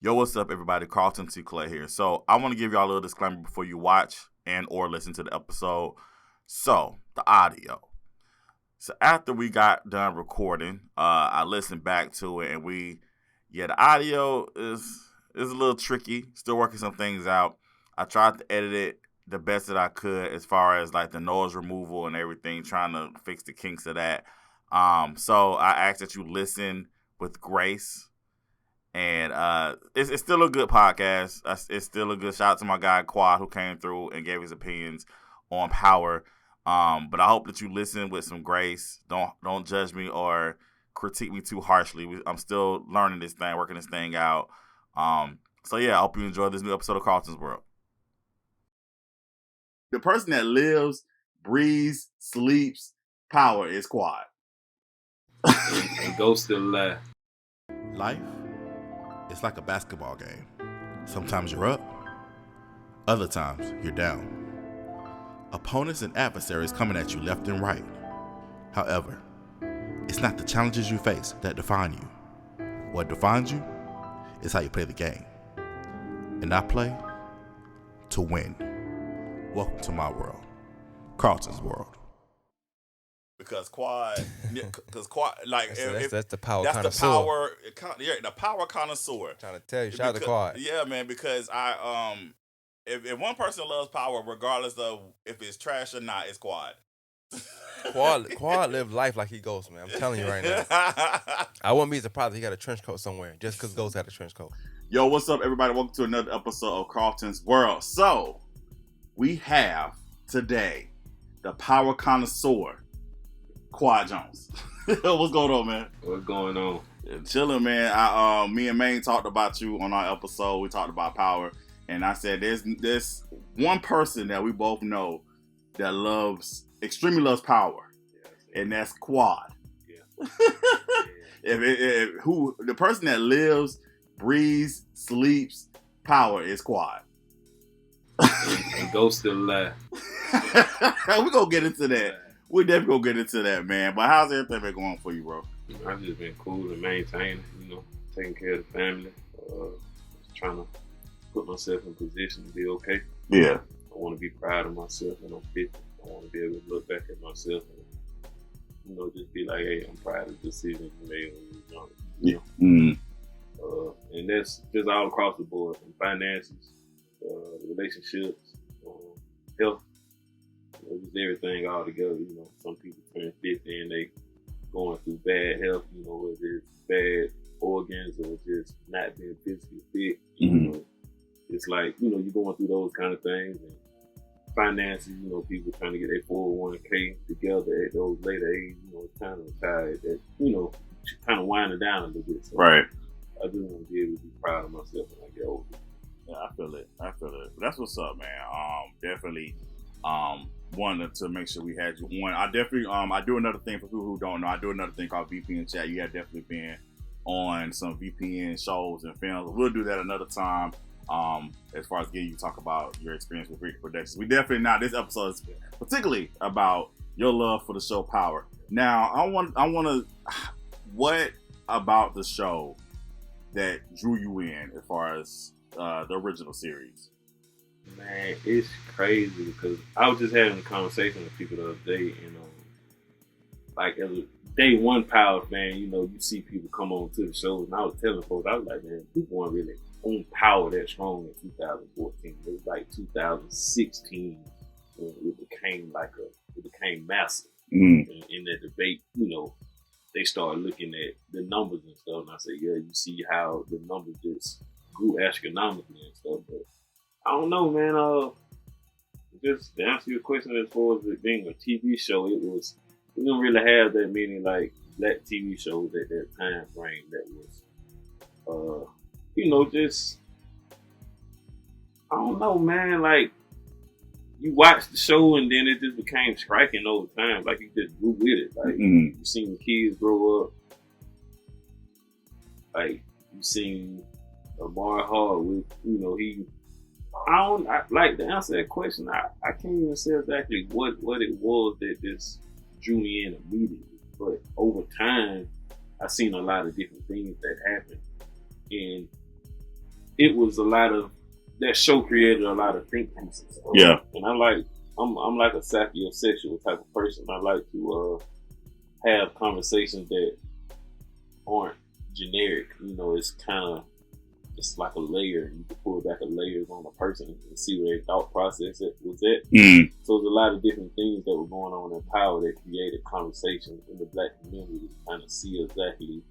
Yo, what's up, everybody? Carlton T. Clay here. So I want to give y'all a little disclaimer before you watch and or listen to the episode. So, the audio. So after we got done recording, I listened back to it, and the audio is a little tricky. Still working some things out. I tried to edit it the best that I could as far as like the noise removal and everything, trying to fix the kinks of that. So I ask that you listen with grace. And it's still a good podcast. It's still a good shout out to my guy Quad, who came through and gave his opinions on Power. But I hope that you listen with some grace. Don't judge me or critique me too harshly. I'm still learning this thing, working this thing out. So yeah, I hope you enjoy this new episode of KARLTON'S World. The person that lives, breathes, sleeps Power is Quad. And Ghost still alive. Life, it's like a basketball game. Sometimes you're up, other times you're down. Opponents and adversaries coming at you left and right. However, it's not the challenges you face that define you. What defines you is how you play the game. And I play to win. Welcome to my world, KARLTON'S World. Because Quad, like that's the Power Connoisseur. The Power Connoisseur. Trying to tell you, shout out to Quad. Yeah, man, because if one person loves Power, regardless of if it's trash or not, it's Quad. Quad live life like he Ghost, man. I'm telling you right now. I wouldn't be surprised if he got a trench coat somewhere, just because Ghost had a trench coat. Yo, what's up, everybody? Welcome to another episode of KARLTON'S World. So, we have today the Power Connoisseur, Gerquad Jones. What's going on, man? What's going on? Yeah, chilling, man. Me and Maine talked about you on our episode. We talked about Power, and I said there's one person that we both know that extremely loves Power, and that's Quad. Yeah. The person that lives, breathes, sleeps Power is Quad. And Ghost still alive. We're gonna get into that. We're definitely gonna get into that, man. But how's everything been going for you, bro? I've just been cool and maintaining, taking care of the family. Just trying to put myself in position to be okay. Yeah. I want to be proud of myself when I'm 50. I want to be able to look back at myself and, just be like, hey, I'm proud of the decisions you made when you were young. Yeah. Mm-hmm. And that's just all across the board, from finances, relationships, health. Just everything all together. Some people turn 50 and they going through bad health, whether it's bad organs or just not being physically fit. Mm-hmm. It's like, you're going through those kind of things. And finances, people trying to get their 401k together at those later ages, kind of tired that, kind of winding down a little bit. So right. I just want to be able to be proud of myself when I get older. Yeah, I feel it. That's what's up, man. Definitely. Wanted to make sure we had you on. I definitely I do another thing for people who don't know. I do another thing called VPN Chat. You have definitely been on some VPN shows and films. We'll do that another time. As far as getting you to talk about your experience with Rick Productions. We definitely this episode is particularly about your love for the show Power. Now I want to what about the show that drew you in as far as the original series? Man, it's crazy because I was just having a conversation with people the other day, like as a day one Power fan, you see people come on to the shows, and I was telling folks, I was like, man, people weren't really on Power that strong in 2014. It was like 2016 when it became massive. Mm. In that debate, they started looking at the numbers and stuff, and I said, yeah, you see how the numbers just grew astronomically and stuff, but I don't know, man. Just to answer your question as far as it being a TV show, we didn't really have that many like black TV shows at that time frame that was, just I don't know, man. Like you watch the show and then it just became striking over time. Like you just grew with it. Like you seen the kids grow up. Like you seen Amar Hardwick, like to answer that question. I can't even say exactly what it was that just drew me in immediately. But over time, I've seen a lot of different things that happened. And it was a lot of that show created a lot of think pieces. Yeah. And I'm like a sapiosexual type of person. I like to have conversations that aren't generic. You know, it's kind of it's like a layer. You can pull back a layers on a person and see where their thought process was at. Mm. So there's a lot of different things that were going on in Power that created conversations in the Black community to kind of see exactly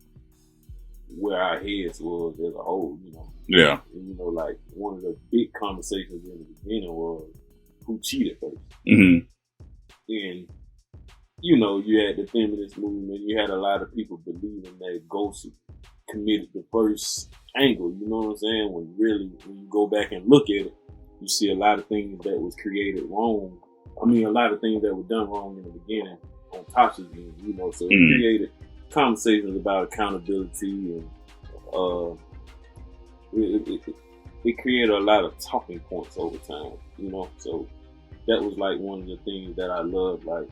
where our heads was as a whole, you know. Yeah. And, you know, like one of the big conversations in the beginning was who cheated first. Mm-hmm. And, you know, you had the feminist movement, you had a lot of people believing that Ghost committed the first angle, you know what I'm saying? When really, when you go back and look at it, you see a lot of things that was created wrong. I mean, a lot of things that were done wrong in the beginning on Tasha's end, you know, so it created conversations about accountability and it created a lot of talking points over time, you know, so that was like one of the things that I loved. Like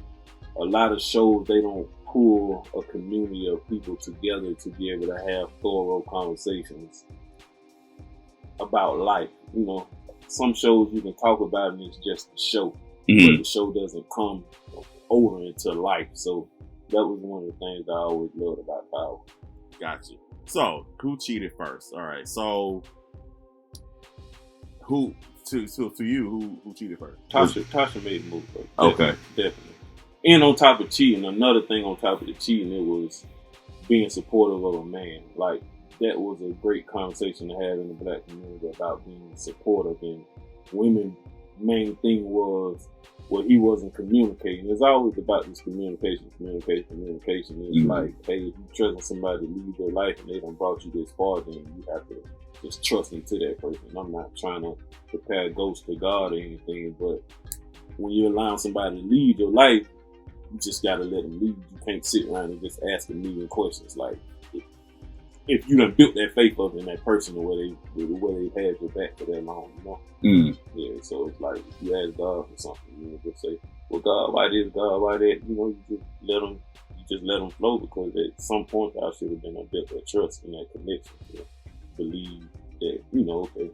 a lot of shows, they don't pull a community of people together to be able to have thorough conversations about life. You know, some shows you can talk about and it's just a show, but the show doesn't come over into life. So that was one of the things I always loved about Power. Gotcha. So who cheated first? All right. So who cheated first? Tasha made the move first. Okay. Definitely. And on top of cheating, another thing on top of the cheating, it was being supportive of a man. Like, that was a great conversation to have in the Black community about being supportive. And women's main thing was, well, he wasn't communicating. It's always about this communication. It's like, hey, if you trusting somebody to lead their life and they done brought you this far, then you have to just trust into that person. I'm not trying to compare Ghost to God or anything, but when you're allowing somebody to lead your life, you just gotta let them lead. You can't sit around and just ask a million questions. Like, if you done built that faith up in that person or where they've had your back for that long, you know? Yeah, so it's like, if you ask God for something, you know, just say, well, God, why this, God, why that? You know, you just let them flow, because at some point I should have been a bit of trust in that connection to believe that, you know, okay,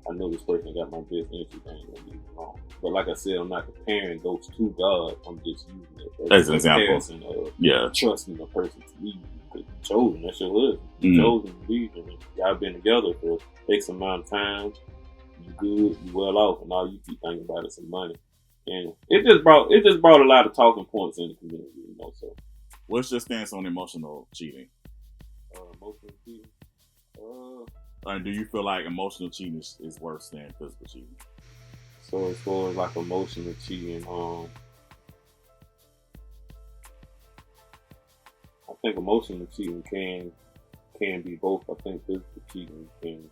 I know this person got my best interest, I ain't gonna be wrong. But like I said, I'm not comparing Ghost to God. I'm just using it as an example of trusting a person to lead you. Because you chosen, that's your husband. You chosen to lead them. Y'all been together for X amount of time. You good, you well off, and all you keep thinking about is some money. And it just brought a lot of talking points in the community, you know. So, what's your stance on emotional cheating? Emotional cheating. Do you feel like emotional cheating is worse than physical cheating? So as far as like emotional cheating, I think emotional cheating can be both. I think physical cheating can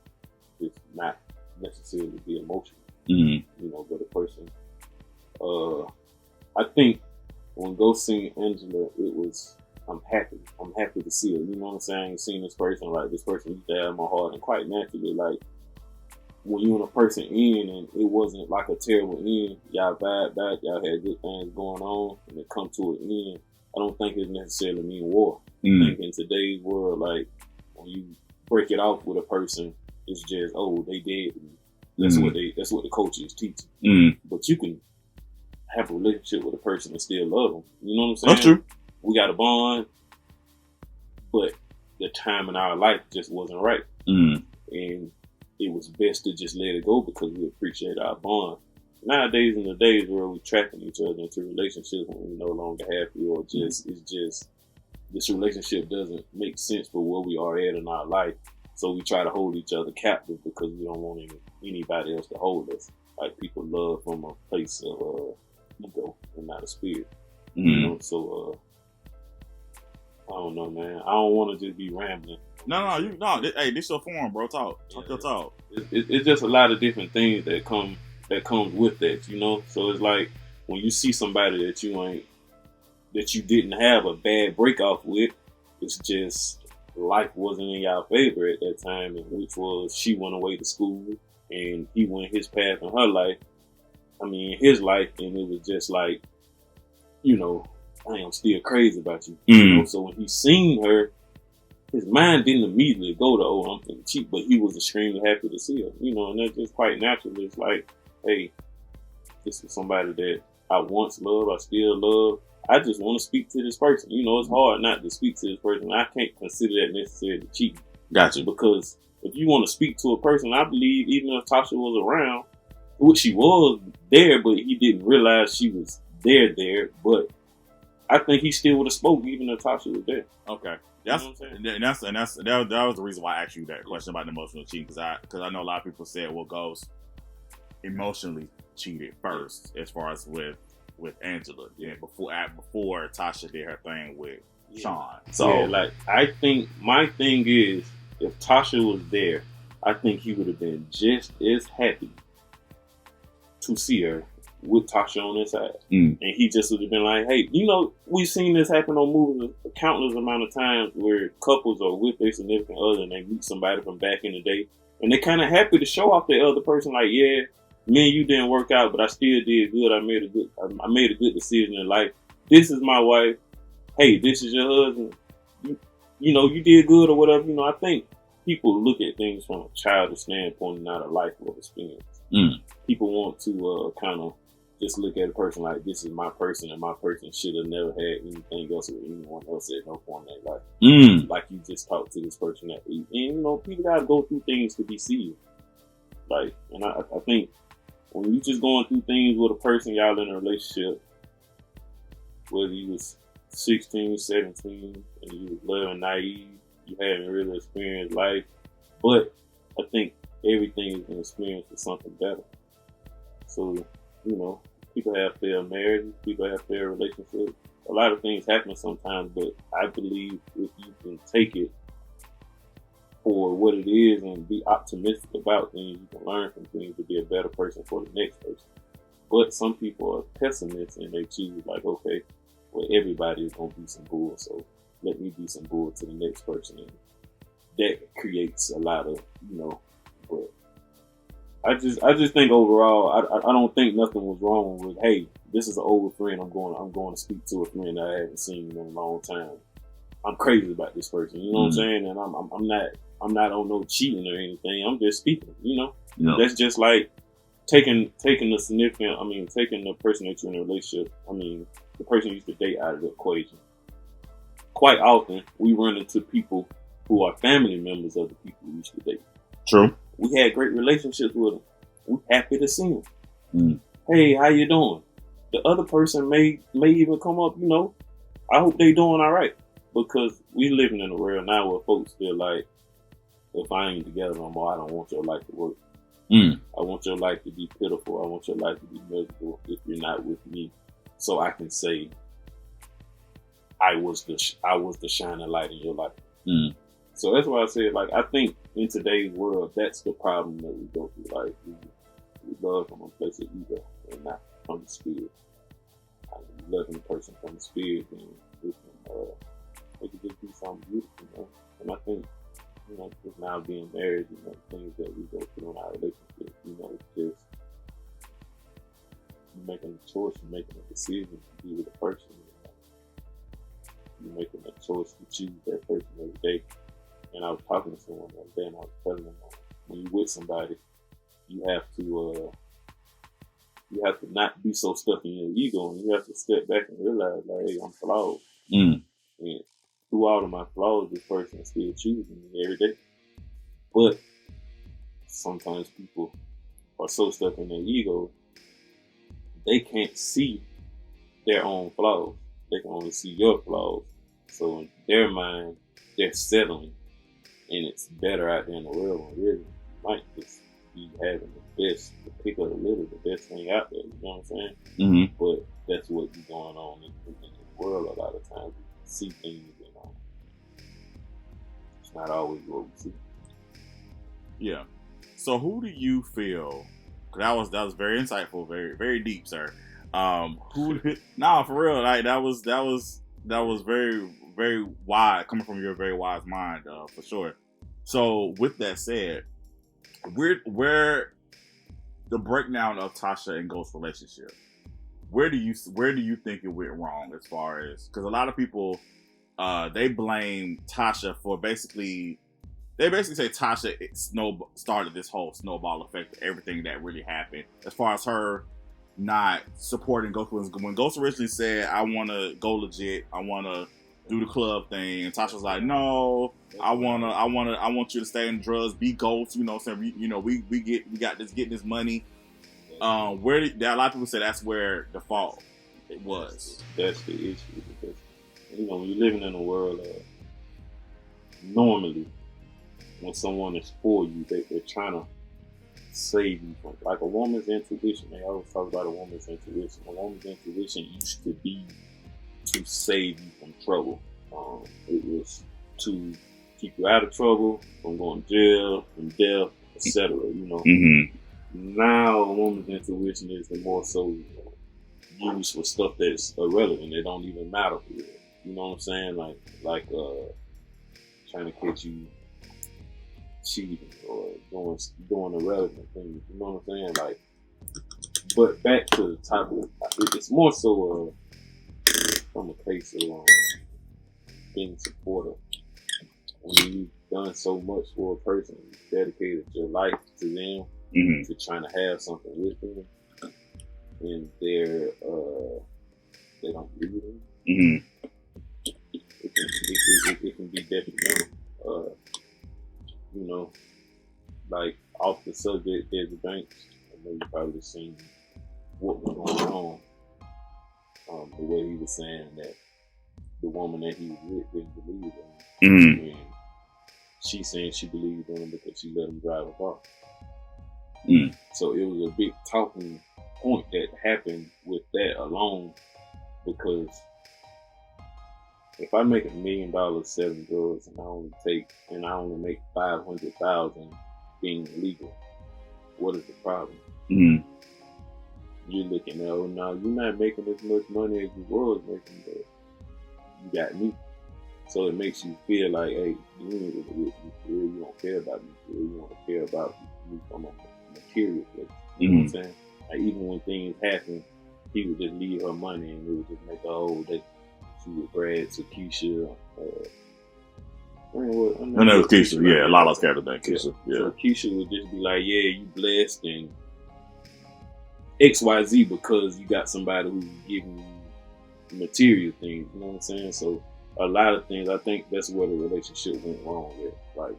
just not necessarily be emotional. You know, but a person. I think when Ghost seen Angela, it was, I'm happy to see her. You know what I'm saying? Seeing this person, like, this person used to have my heart, and quite naturally, like, when you and a person in and it wasn't like a terrible end, y'all vibe back, y'all had good things going on, and it come to an end, I don't think it necessarily mean war. I think in today's world, like, when you break it off with a person, it's just, oh, they dead. That's what the culture is teaching. But you can have a relationship with a person and still love them. You know what I'm saying? That's true. We got a bond, but the time in our life just wasn't right. And it was best to just let it go because we appreciate our bond. Nowadays, in the days where we're trapping each other into relationships when we're no longer happy, or just it's just this relationship doesn't make sense for where we are at in our life. So we try to hold each other captive because we don't want anybody else to hold us. Like, people love from a place of ego and not a spirit. You know, so I don't know, man. I don't want to just be rambling. Hey, this your forum, bro. Talk your talk. It's just a lot of different things that comes with that, you know. So it's like when you see somebody that you didn't have a bad break off with, it's just life wasn't in y'all favor at that time, and which was she went away to school and he went his path in her life. I mean, his life, and it was just like, you know, I am still crazy about you. You know? So when he seen her, his mind didn't immediately go to, oh, I'm finna cheat, but he was extremely happy to see her, you know, and that's just quite natural. It's like, hey, this is somebody that I once loved, I still love. I just want to speak to this person. You know, it's hard not to speak to this person. I can't consider that necessarily cheating. Gotcha. Because if you want to speak to a person, I believe even if Tasha was around, which she was there, but he didn't realize she was there. But I think he still would have spoke even if Tasha was there. Okay. That's, you know what I'm saying? That was the reason why I asked you that question about the emotional cheating, because I know a lot of people said, well, Ghost emotionally cheated first as far as with Angela, before Tasha did her thing with Sean. So yeah, like, I think my thing is, if Tasha was there, I think he would have been just as happy to see her with Tasha on his side. And he just would have been like, hey, you know, we've seen this happen on movies a countless amount of times where couples are with their significant other and they meet somebody from back in the day and they're kind of happy to show off their other person, like, yeah, me and you didn't work out, but I still did good. I made a good decision in life. This is my wife. Hey, this is your husband. You know, you did good or whatever. You know, I think people look at things from a childish standpoint and not a life of experience. People want to kind of just look at a person like, this is my person, and my person should have never had anything else with anyone else at no point in their life. Like, you just talked to this person that, and you know, people gotta go through things to be seen. Like, and I think when you just going through things with a person, y'all in a relationship, whether you was 16, 17, and you was loving naive, you hadn't really experienced life, but I think everything is an experience for something better. So, you know, people have failed marriages, people have failed relationships. A lot of things happen sometimes, but I believe if you can take it for what it is and be optimistic about things, you can learn from things to be a better person for the next person. But some people are pessimists and they choose like, okay, well, everybody is going to be some bull, so let me be some bull to the next person. And that creates a lot of, you know, but I just think overall, I don't think nothing was wrong with, hey, this is an old friend. I'm going to speak to a friend that I haven't seen in a long time. I'm crazy about this person. You know what I'm saying? And I'm not on no cheating or anything. I'm just speaking. You know, That's just like taking the person that you're in a relationship. I mean, the person you used to date out of the equation. Quite often, we run into people who are family members of the people we used to date. True. We had great relationships with them. We're happy to see them. Hey, how you doing? The other person may even come up, you know, I hope they doing all right. Because we living in a world now where folks feel like, if I ain't together no more, I don't want your life to work. I want your life to be pitiful. I want your life to be miserable if you're not with me. So I can say, I was the shining light in your life. So that's why I said, like, I think in today's world, that's the problem that we go through. Like, we love from a place of ego and not from the spirit. Loving a person from the spirit, and it could just be something beautiful, you know? And I think, you know, just now being married, you know, things that we go through in our relationship, you know, it's just making a choice, you're making a decision to be with a person. You're making a choice to choose that person every day. And I was talking to someone the other day, and I was telling them, when you're with somebody, you have to not be so stuck in your ego, and you have to step back and realize, like, hey, I'm flawed. And through all of my flaws, this person is still choosing me every day. But sometimes people are so stuck in their ego, they can't see their own flaws. They can only see your flaws. So in their mind, they're settling, and it's better out there in the world when really you might just be having the best, the pick of the litter, the best thing out there. You know what I'm saying? But that's what be going on in the world a lot of times. We see things, you know, it's not always what we see. Yeah. So who do you feel? Cause that was very insightful, very very deep, sir. Nah, for real, like that was very very wise, coming from your very wise mind, for sure. So with that said, where the breakdown of Tasha and Ghost's relationship, where do you think it went wrong as far as, because a lot of people they blame Tasha for they basically say Tasha started this whole snowball effect of everything that really happened. As far as her not supporting Ghost, when Ghost originally said, "I want to go legit, I want to do the club thing," and Tasha was like, "No, I want you to stay in drugs, be Ghost." You know, what I'm saying, we got this getting this money. A lot of people say that's where the fault it was. That's the issue, because when you're living in a world normally, when someone is for you, they're trying to save you from, like, a woman's intuition. They always talk about a woman's intuition. A woman's intuition used to be to save you from trouble. It was to keep you out of trouble, from going to jail, from death, etc. Now a woman's intuition is the more so used for stuff that's irrelevant. It don't even matter for you. You know what I'm saying? Like trying to catch you cheating or doing irrelevant things. You know what I'm saying? But back to the topic, it's more so from a case of being supportive. When you've done so much for a person, you've dedicated your life to them, to trying to have something with them, and they don't believe them. It can be detrimental. Like, off the subject, there's a bank. I know you probably seen what was going on. The way he was saying that the woman that he was with didn't believe him. And she saying she believed in him because she let him drive a car. So it was a big talking point that happened with that alone, because if I make $1 million selling drugs and I only make $500,000 being illegal, what is the problem? You're looking at, oh no, you're not making as much money as you was making, but you got me. So it makes you feel like, hey, you need to be with me for real. You don't care about me for real. You don't care about me from a material place. You know what I'm saying? Like, even when things happen, he would just leave her money and it would just make her old. She would brag to Keisha. No, Keisha. Yeah, Lala's character name, Keisha. Yeah. So Keisha would just be like, yeah, you blessed and XYZ because you got somebody who's giving you material things. You know what I'm saying? So a lot of things, I think that's where the relationship went wrong with. Like,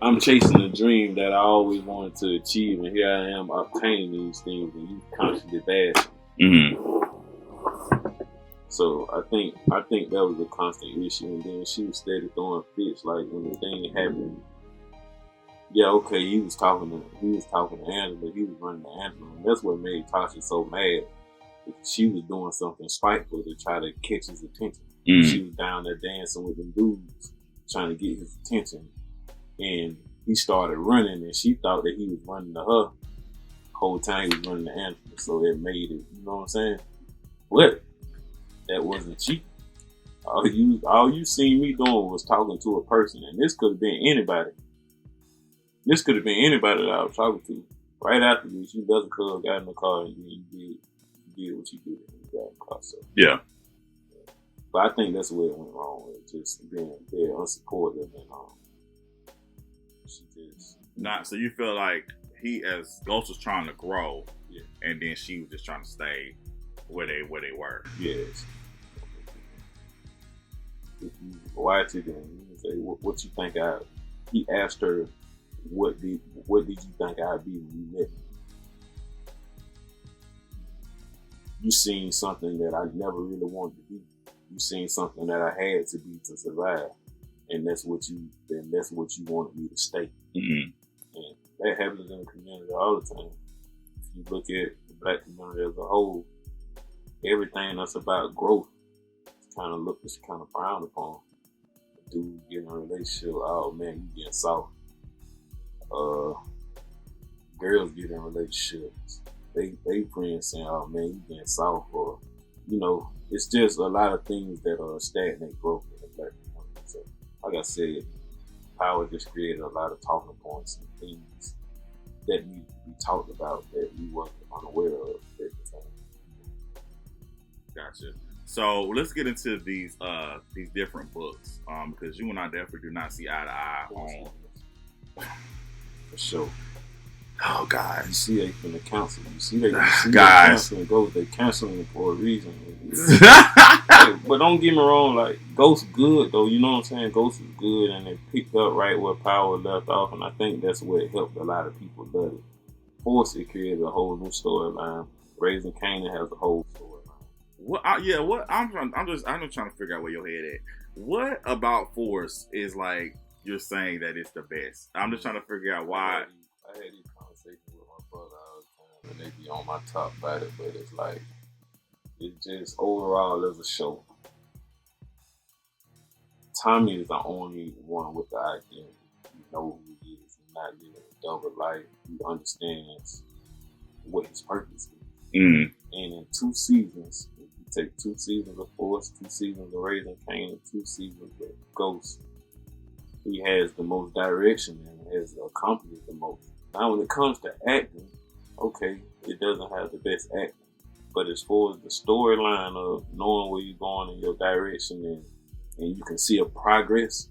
I'm chasing a dream that I always wanted to achieve, and here I am obtaining these things, and you constantly bash me. So I think that was a constant issue, and then she was steady throwing fits. Like, when the thing happened, yeah, okay, he was talking to Angela, he was running to Angela, and that's what made Tasha so mad. She was doing something spiteful to try to catch his attention. She was down there dancing with them dudes, trying to get his attention. And he started running, and she thought that he was running to her. Whole time he was running to Angela, so that made it, you know what I'm saying? But that wasn't cheap. All you seen me doing was talking to a person, and this could have been anybody. This could have been anybody that I was talking to. Right after this, you doesn't got in the car, and then you did what you did. You got in the car, so. Yeah. But I think that's where it went wrong. With just being very unsupportive and so you feel like he, as Ghost, was trying to grow, and then she was just trying to stay where they were. Yes. If you watch it and you say, "What you think I?" He asked her, "What did you think I'd be when you met me?" You seen something that I never really wanted to be. You seen something that I had to be to survive, and that's what you wanted me to stay. And that happens in the community all the time. If you look at the black community as a whole, everything that's about growth is kind of frowned upon. Dude getting in a relationship, oh man, you getting soft. Girls get in relationships, they friends saying, oh man, you getting soft, or it's just a lot of things that stagnate growth in the black community. So, like I said, Power just created a lot of talking points and things that need to be talked about that we weren't unaware of at the time. Gotcha. So let's get into these different books, because you and I definitely do not see eye to eye on. For sure. Oh God! You see, they finna cancel. You see, they Guys. canceling Ghost. They canceling it for a reason. But don't get me wrong, like Ghost good though. You know what I'm saying? Ghost is good, and it picked up right where Power left off, and I think that's what helped a lot of people love it. Force, it created a whole new storyline. Raising Kanan has a whole storyline. What? What? I'm just trying to figure out where your head at. What about Force is like you're saying that it's the best? I'm just trying to figure out why. I had these conversations with my brother all the time, and they be on my top about it, but it's like, it's just overall as a show. Tommy is the only one with the identity. You know who he is. He's not living a double life. He understands what his purpose is. Mm. And in 2 seasons, if you take 2 seasons of Force, 2 seasons of Raising Kanan, 2 seasons of Ghost, he has the most direction and has accomplished the most. Now, when it comes to acting, okay, it doesn't have the best acting. But as far as the storyline of knowing where you're going in your direction and you can see a progress,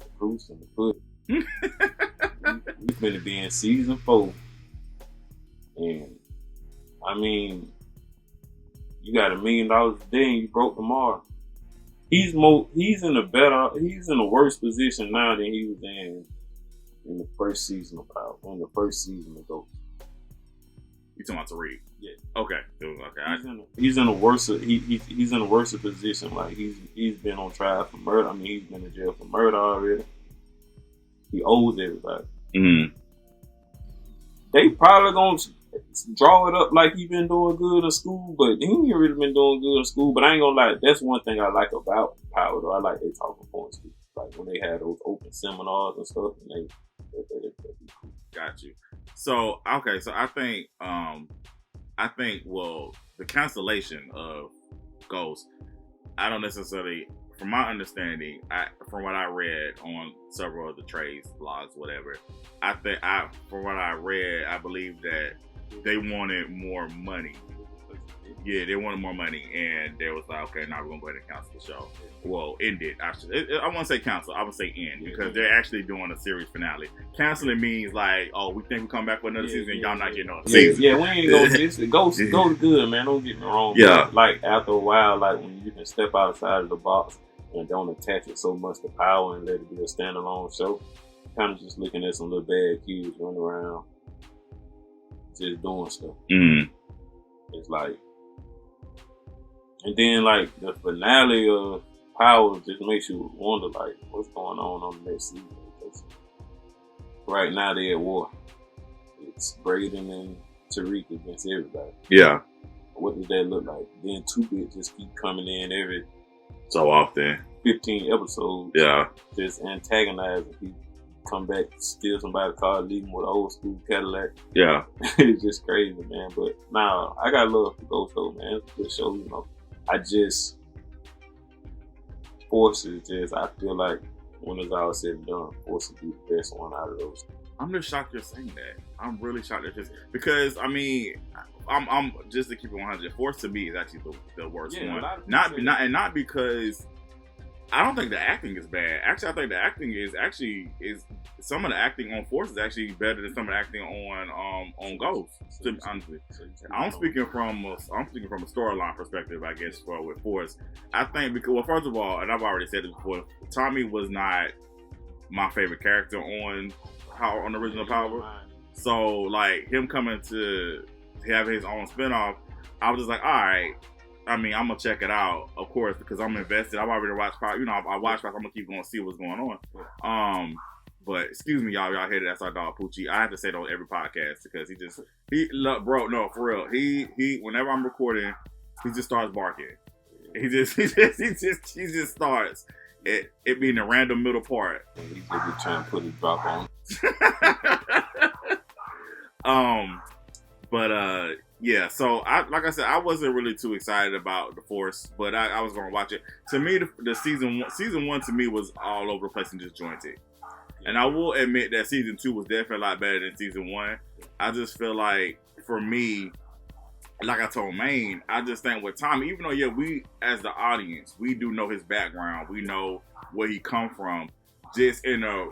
the proof's in the pudding. We're going to be in season 4. And, I mean, you got $1 million a day and you broke tomorrow. He's in a worse position now than he was in the first season of Power, in the first season of Ghost. You talking about Tariq? Yeah. Okay. He's in a worse position. Like he's been on trial for murder. I mean, he's been in jail for murder already. He owes everybody. Mm-hmm. They probably gonna draw it up like he been doing good in school, but he ain't really been doing good in school. But I ain't gonna lie, that's one thing I like about Power though. I like they talking points. Like when they had those open seminars and stuff, and they cool. Got you. So okay, so I think the cancellation of Ghost, I don't necessarily, from my understanding, from what I read on several of the trades blogs, whatever, from what I read, I believe that they wanted more money. Yeah, they wanted more money, and they was like, okay, now we're gonna go ahead and cancel the show. Well, end it. I won't say cancel. I would say end, because they're actually doing a series finale. Canceling means like, oh, we think we come back for another season, y'all not getting on season. Yeah, we ain't gonna get it. Ghost good, man. Don't get me wrong. Yeah. But like after a while, like when you can step outside of the box and don't attach it so much to Power and let it be a standalone show, kind of just looking at some little bad kids running around, just doing stuff. Mm. It's like. And then, like, the finale of Power just makes you wonder, like, what's going on the next season? Because right now, they're at war. It's Braden and Tariq against everybody. Yeah. What does that look like? Then 2-Bit just keep coming in every so often. 15 episodes. Yeah. Just antagonizing people. Come back, steal somebody's car, leave them with an old school Cadillac. Yeah. It's just crazy, man. But nah, I got love for Ghost though, man. It's a good show, you know. Force is just, I feel like when it's all said and done, Force would be the best one out of those. I'm just shocked you're saying that. I'm really shocked that just because I mean, I'm just to keep it 100. Force to me is actually the worst one. Not because I don't think the acting is bad. Actually, I think the acting is some of the acting on Force is actually better than some of the acting on Ghost. Honestly, I'm speaking from a storyline perspective, I guess, with Force. I think because, well, first of all, and I've already said this before, Tommy was not my favorite character on the original Power. So like him coming to have his own spinoff, I was just like, all right. I mean, I'm gonna check it out, of course, because I'm invested. I've already watched Power. You know, I watched Power. I'm gonna keep going to see what's going on. But excuse me, y'all hear that? That's our dog Poochie. I have to say that on every podcast because bro, no, for real. He whenever I'm recording, he just starts barking. He just starts. It being a random middle part. He's just trying to put his drop on. Yeah, so like I said, I wasn't really too excited about the Force, but I was gonna watch it. To me, the season one to me was all over the place and disjointed. And I will admit that season 2 was definitely a lot better than season 1. I just feel like for me, like I told Maine, I just think with Tommy, even though we as the audience, we do know his background, we know where he come from. Just in a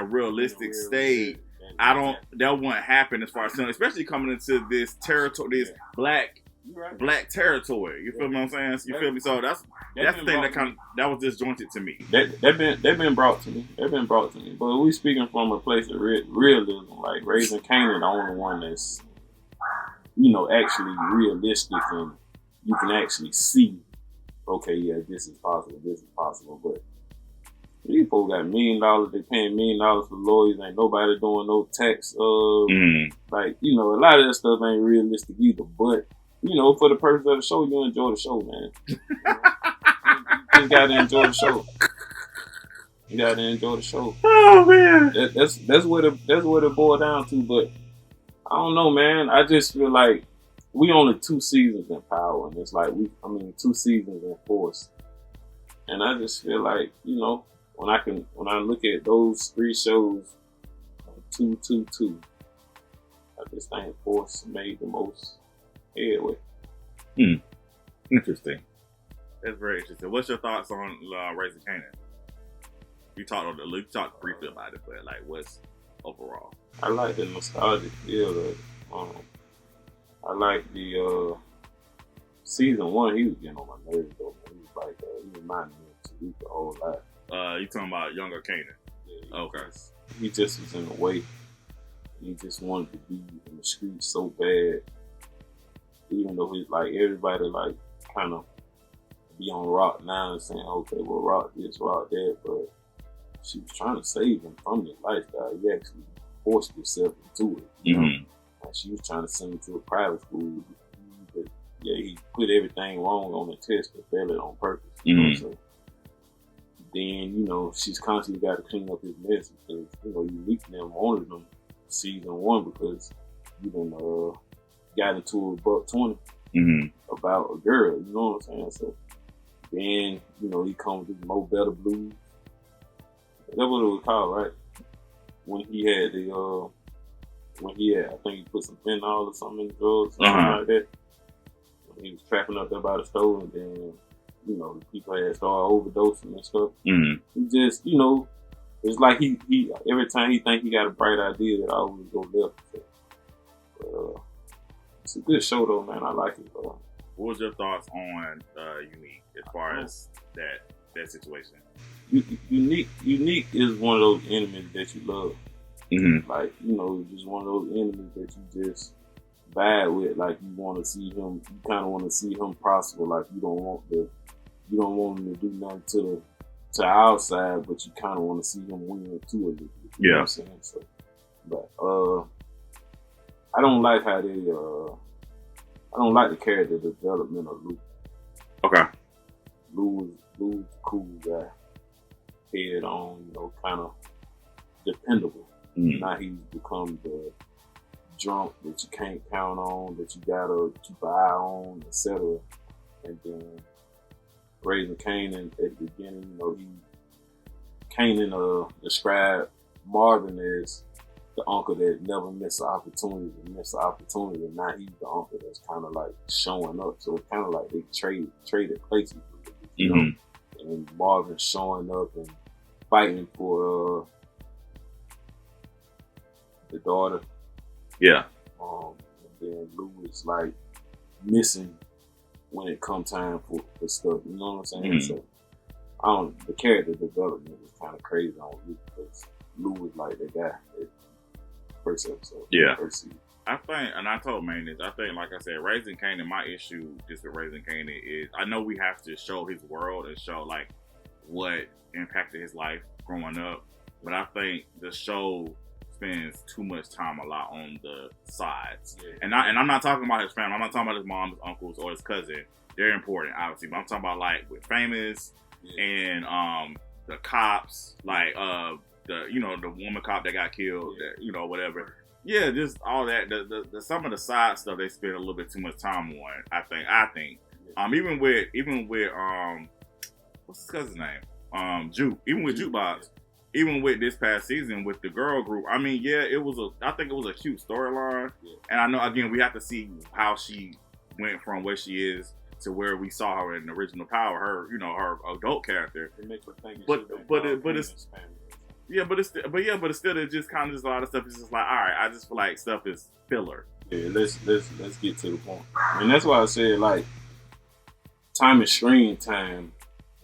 realistic state, that wouldn't happen as far as especially coming into this territory, this black territory. You feel me? What I'm saying? You feel me? So that's the thing that was disjointed to me. They've been brought to me. They've been brought to me. But we speaking from a place of realism, like Raising Kanan, the only one that's actually realistic, and you can actually see, okay, yeah, this is possible. But these folks got $1 million, they paying $1 million for lawyers, ain't nobody doing no tax. Like, a lot of that stuff ain't realistic either. But, for the purpose of the show, you enjoy the show, man. You just gotta enjoy the show. You gotta enjoy the show. Oh man. That's what it boiled down to, but I don't know, man. I just feel like we only 2 seasons in Power, and it's like 2 seasons in Force. And I just feel like, when I look at those 3 shows, 2, I just think Force made the most headway. Interesting. That's very interesting. What's your thoughts on Raising Kanan? You talked briefly about it, but like, what's overall? I like the nostalgic feel of it. I like the season 1. He was getting on my nerves though. Man. He was like he reminded me of Tariq a whole lot. You talking about younger Kanan? Yeah, okay. He just was in the way. He just wanted to be in the streets so bad. Even though he's like everybody like kind of be on Rock now and saying, okay, well, Rock this, Rock that, but she was trying to save him from this lifestyle. He actually forced himself into it. You know? And she was trying to send him to a private school. But yeah, he put everything wrong on the test and failed it on purpose. So then, she's constantly got to clean up his mess because, Unique them wanted them season 1 because you done got into a $120 about a girl, you know what I'm saying? So then, he comes with Mo Better Blues. That's what it was called, right? When he had I think he put some fentanyl or something in the drugs, something like that. When he was trapping up there by the stove, and then, the people had started overdosing and stuff. He just, it's like he every time he think he got a bright idea, that always go left. But, it's a good show though, man. I like it. What was your thoughts on Unique as far as that situation? Unique is one of those enemies that you love. Like, just one of those enemies that you just vibe with. Like, you want to see him. You kind of want to see him prosper. Like, you don't want him to do nothing to the outside, but you kind of want to see him win too a little bit. You know what I'm saying? So, but I don't like how they. I don't like the character development of Lou. Okay. Lou was a cool guy. Head on, kind of dependable. Now he's become the drunk that you can't count on, that you gotta keep an eye on, etc. And then Raising Kanan at the beginning, Kanan described Marvin as the uncle that never missed an opportunity, and now he's the uncle that's kind of like showing up. So it's kind of like they traded places, you know. And Marvin showing up and fighting for the daughter. Yeah. And then Lou is like missing when it come time for stuff. You know what I'm saying? So the character development was kind of crazy on Lou because Lou was like the guy at first episode. Yeah. First season. I think, and I told Maine this, I think, like I said, Raising Kanan, my issue just with Raising Kanan is, I know we have to show his world and show, like, what impacted his life growing up, but I think the show spends too much time a lot on the sides. Yeah. And I'm not talking about his family. I'm not talking about his mom, his uncles, or his cousin. They're important, obviously, but I'm talking about, like, with Famous and the cops, like, the woman cop that got killed, whatever. Yeah, just all that. The some of the side stuff they spend a little bit too much time on. I think. Even with what's his cousin's name? Juke. Even with Jukebox, even with this past season with the girl group, I mean, yeah, I think it was a cute storyline. Yeah. And I know, again, we have to see how she went from where she is to where we saw her in the original Power, her adult character. It makes her think it's still just kind of just a lot of stuff. It's just like, all right, I just feel like stuff is filler. Yeah, let's get to the point. And that's why I said, like, time and screen time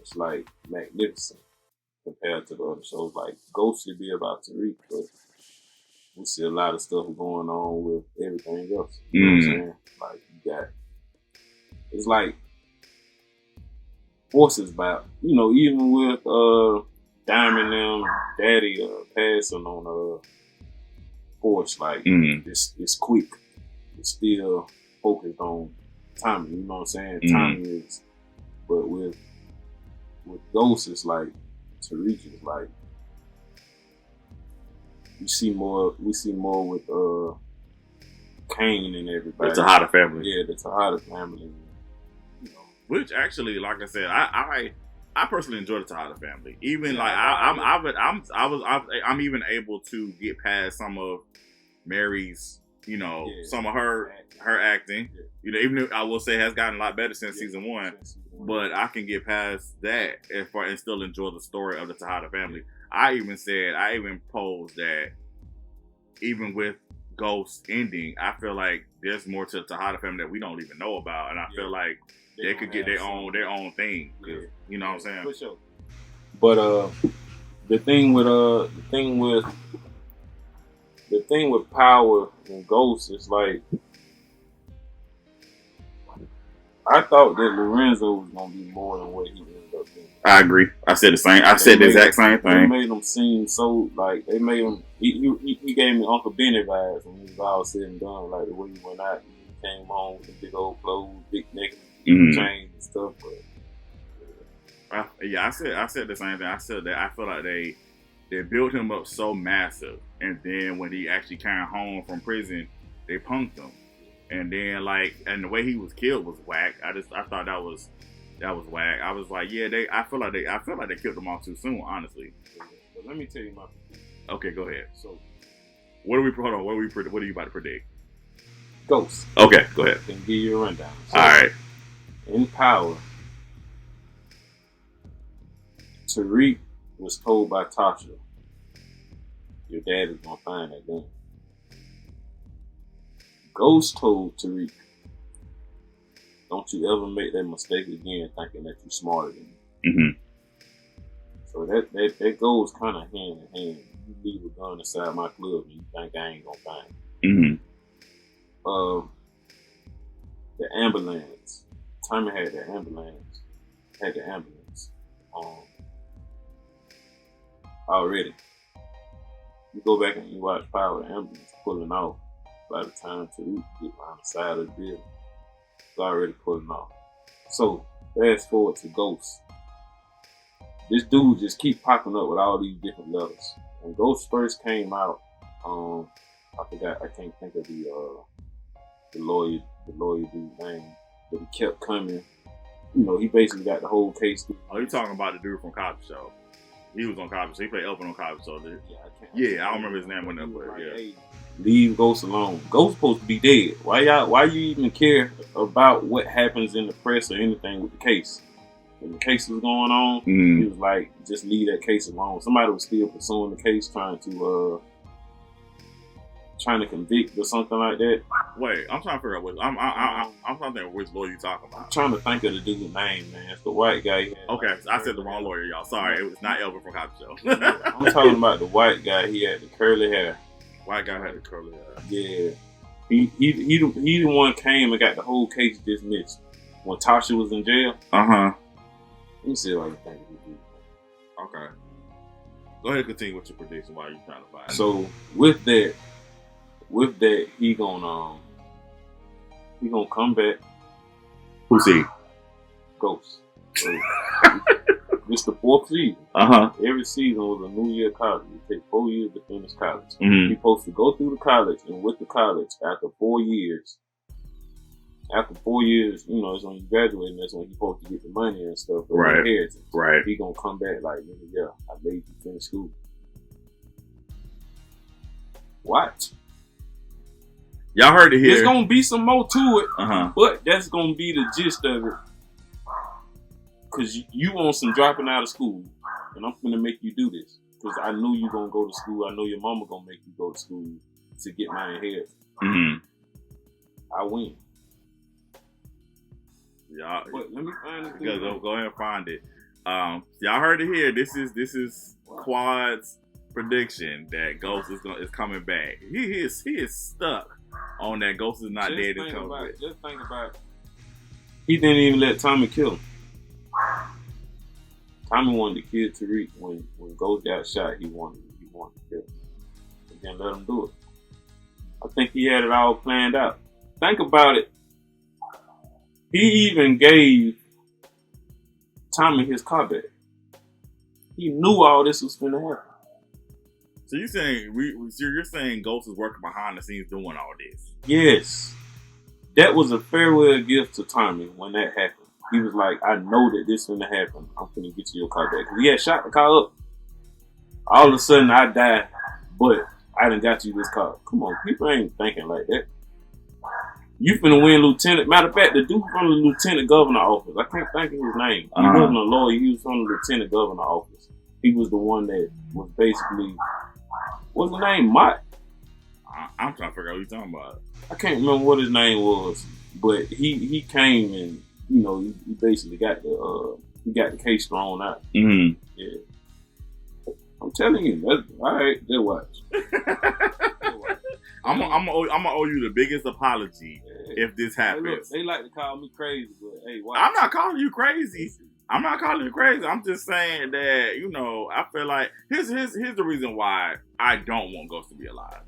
is like magnificent compared to the other shows. Like Ghost should be about Tariq, but we see a lot of stuff going on with everything else. You know what I'm saying? Like it's like forces about, even with Diamond them Daddy passing on Force, like it's quick. It's still focused on Tommy, you know what I'm saying? Tommy is, but with Ghost, it's like Tariq is like we see more with Kane and everybody. The Tejada family. Yeah, the Tejada family. Which actually, like I said, I personally enjoy the Tejada family. Even like I'm even able to get past some of Mary's, some of her acting. Yeah. Even if I will say has gotten a lot better since season one. But I can get past that and still enjoy the story of the Tejada family. I even posed that even with Ghost ending, I feel like there's more to the Tejada family that we don't even know about, and I feel like they could get their own thing. You know what I'm saying? For sure. But the thing with Power and Ghost is like, I thought that Lorenzo was gonna be more than what he ended up being. I agree. I said the same. I said the exact same thing. They made him seem so like they made him. He gave me Uncle Benny vibes when he was all said and done. Like the way he went out, he came home with the big old clothes, big neck, chains and stuff. But I said the same thing. I said that I feel like they built him up so massive, and then when he actually came home from prison, they punked him. And then and the way he was killed was whack. I thought that was whack. I was like, yeah, I feel like they killed him off too soon, honestly. But let me tell you my prediction. Okay, go ahead. So, what are you about to predict? Ghost. Okay, go ahead. Can give you a rundown. So, all right. In Power, Tariq was told by Tasha, your dad is gonna find that gun. Ghost told Tariq, don't you ever make that mistake again thinking that you're smarter than me. Mm-hmm. So that goes kind of hand in hand. You leave a gun inside my club and you think I ain't gonna find it. Mm-hmm. The ambulance. Tommy had the ambulance. Already. You go back and you watch Power, the ambulance pulling off. By the time Tariq get on the side of the building, it's already pulling off. So, fast forward to Ghost. This dude just keep popping up with all these different letters. When Ghost first came out, I can't think of the lawyer dude's name, but he kept coming. He basically got the whole case. Oh, you talking about the dude from Cosby Show? He was on Cosby Show. He played Elvin on Cosby Show. I don't remember his name when that was. Yeah. Hey, leave Ghost alone. Ghost supposed to be dead. Why you even care about what happens in the press or anything with the case? When the case was going on, he was like, just leave that case alone. Somebody was still pursuing the case, trying to convict or something like that. Wait, I'm trying to figure out what I'm trying to think of which lawyer you talking about. I'm trying to think of the dude's name, man. It's the white guy. Okay, I said the wrong lawyer, y'all. Sorry, it was not Elvin from Cosby Show. I'm talking about the white guy. He had the curly hair. White guy had the curly hair. Yeah. He the one came and got the whole case dismissed when Tasha was in jail. Let me see what I think of it. Okay. Go ahead and continue with your prediction while you're trying to find it. So with that he gonna come back. Who's he? Ghost. So, it's the 4th season. Every season was a New Year college. It takes 4 years to finish college. You're supposed to go through the college, and with the college, after 4 years, that's when you graduate, and that's when you're supposed to get the money and stuff. Right. Inheritance. Right. He gonna come back like, yeah, I made you finish school. Watch. Y'all heard it here. There's gonna be some more to it, but that's gonna be the gist of it. Cause you want some dropping out of school, and I'm gonna make you do this. Cause I know you gonna go to school. I know your mama gonna make you go to school to get my inheritance. I win. Y'all, but let me find it. Go ahead and find it. Y'all heard it here. This is Quad's prediction that Ghost is coming back. He is stuck on that Ghost is not dead and coming back. Just think about it. He didn't even let Tommy kill him. Tommy wanted to kill Tariq when Ghost got shot. He wanted to kill him. He didn't let him do it. I think he had it all planned out. Think about it. He even gave Tommy his car back. He knew all this was going to happen. So you're saying Ghost is working behind the scenes doing all this? Yes. That was a farewell gift to Tommy when that happened. He was like, I know that this is going to happen. I'm going to get you your car back. Because he had shot the car up. All of a sudden, I died, but I done got you this car. Come on, people ain't thinking like that. You finna win lieutenant. Matter of fact, the dude from the lieutenant governor office, I can't think of his name. He wasn't a lawyer. He was from the lieutenant governor office. He was the one that was basically, what's his name? Mott? I'm trying to figure out what you're talking about. I can't remember what his name was, but he came and, you know, he basically got the case thrown out. Mm-hmm. Yeah. I'm telling you, that's all right. Just watch. I'm gonna owe you the biggest apology if this happens. Hey, look, they like to call me crazy, but hey, watch. I'm not calling you crazy. I'm just saying that, you know, I feel like here's the reason why I don't want Ghost to be alive.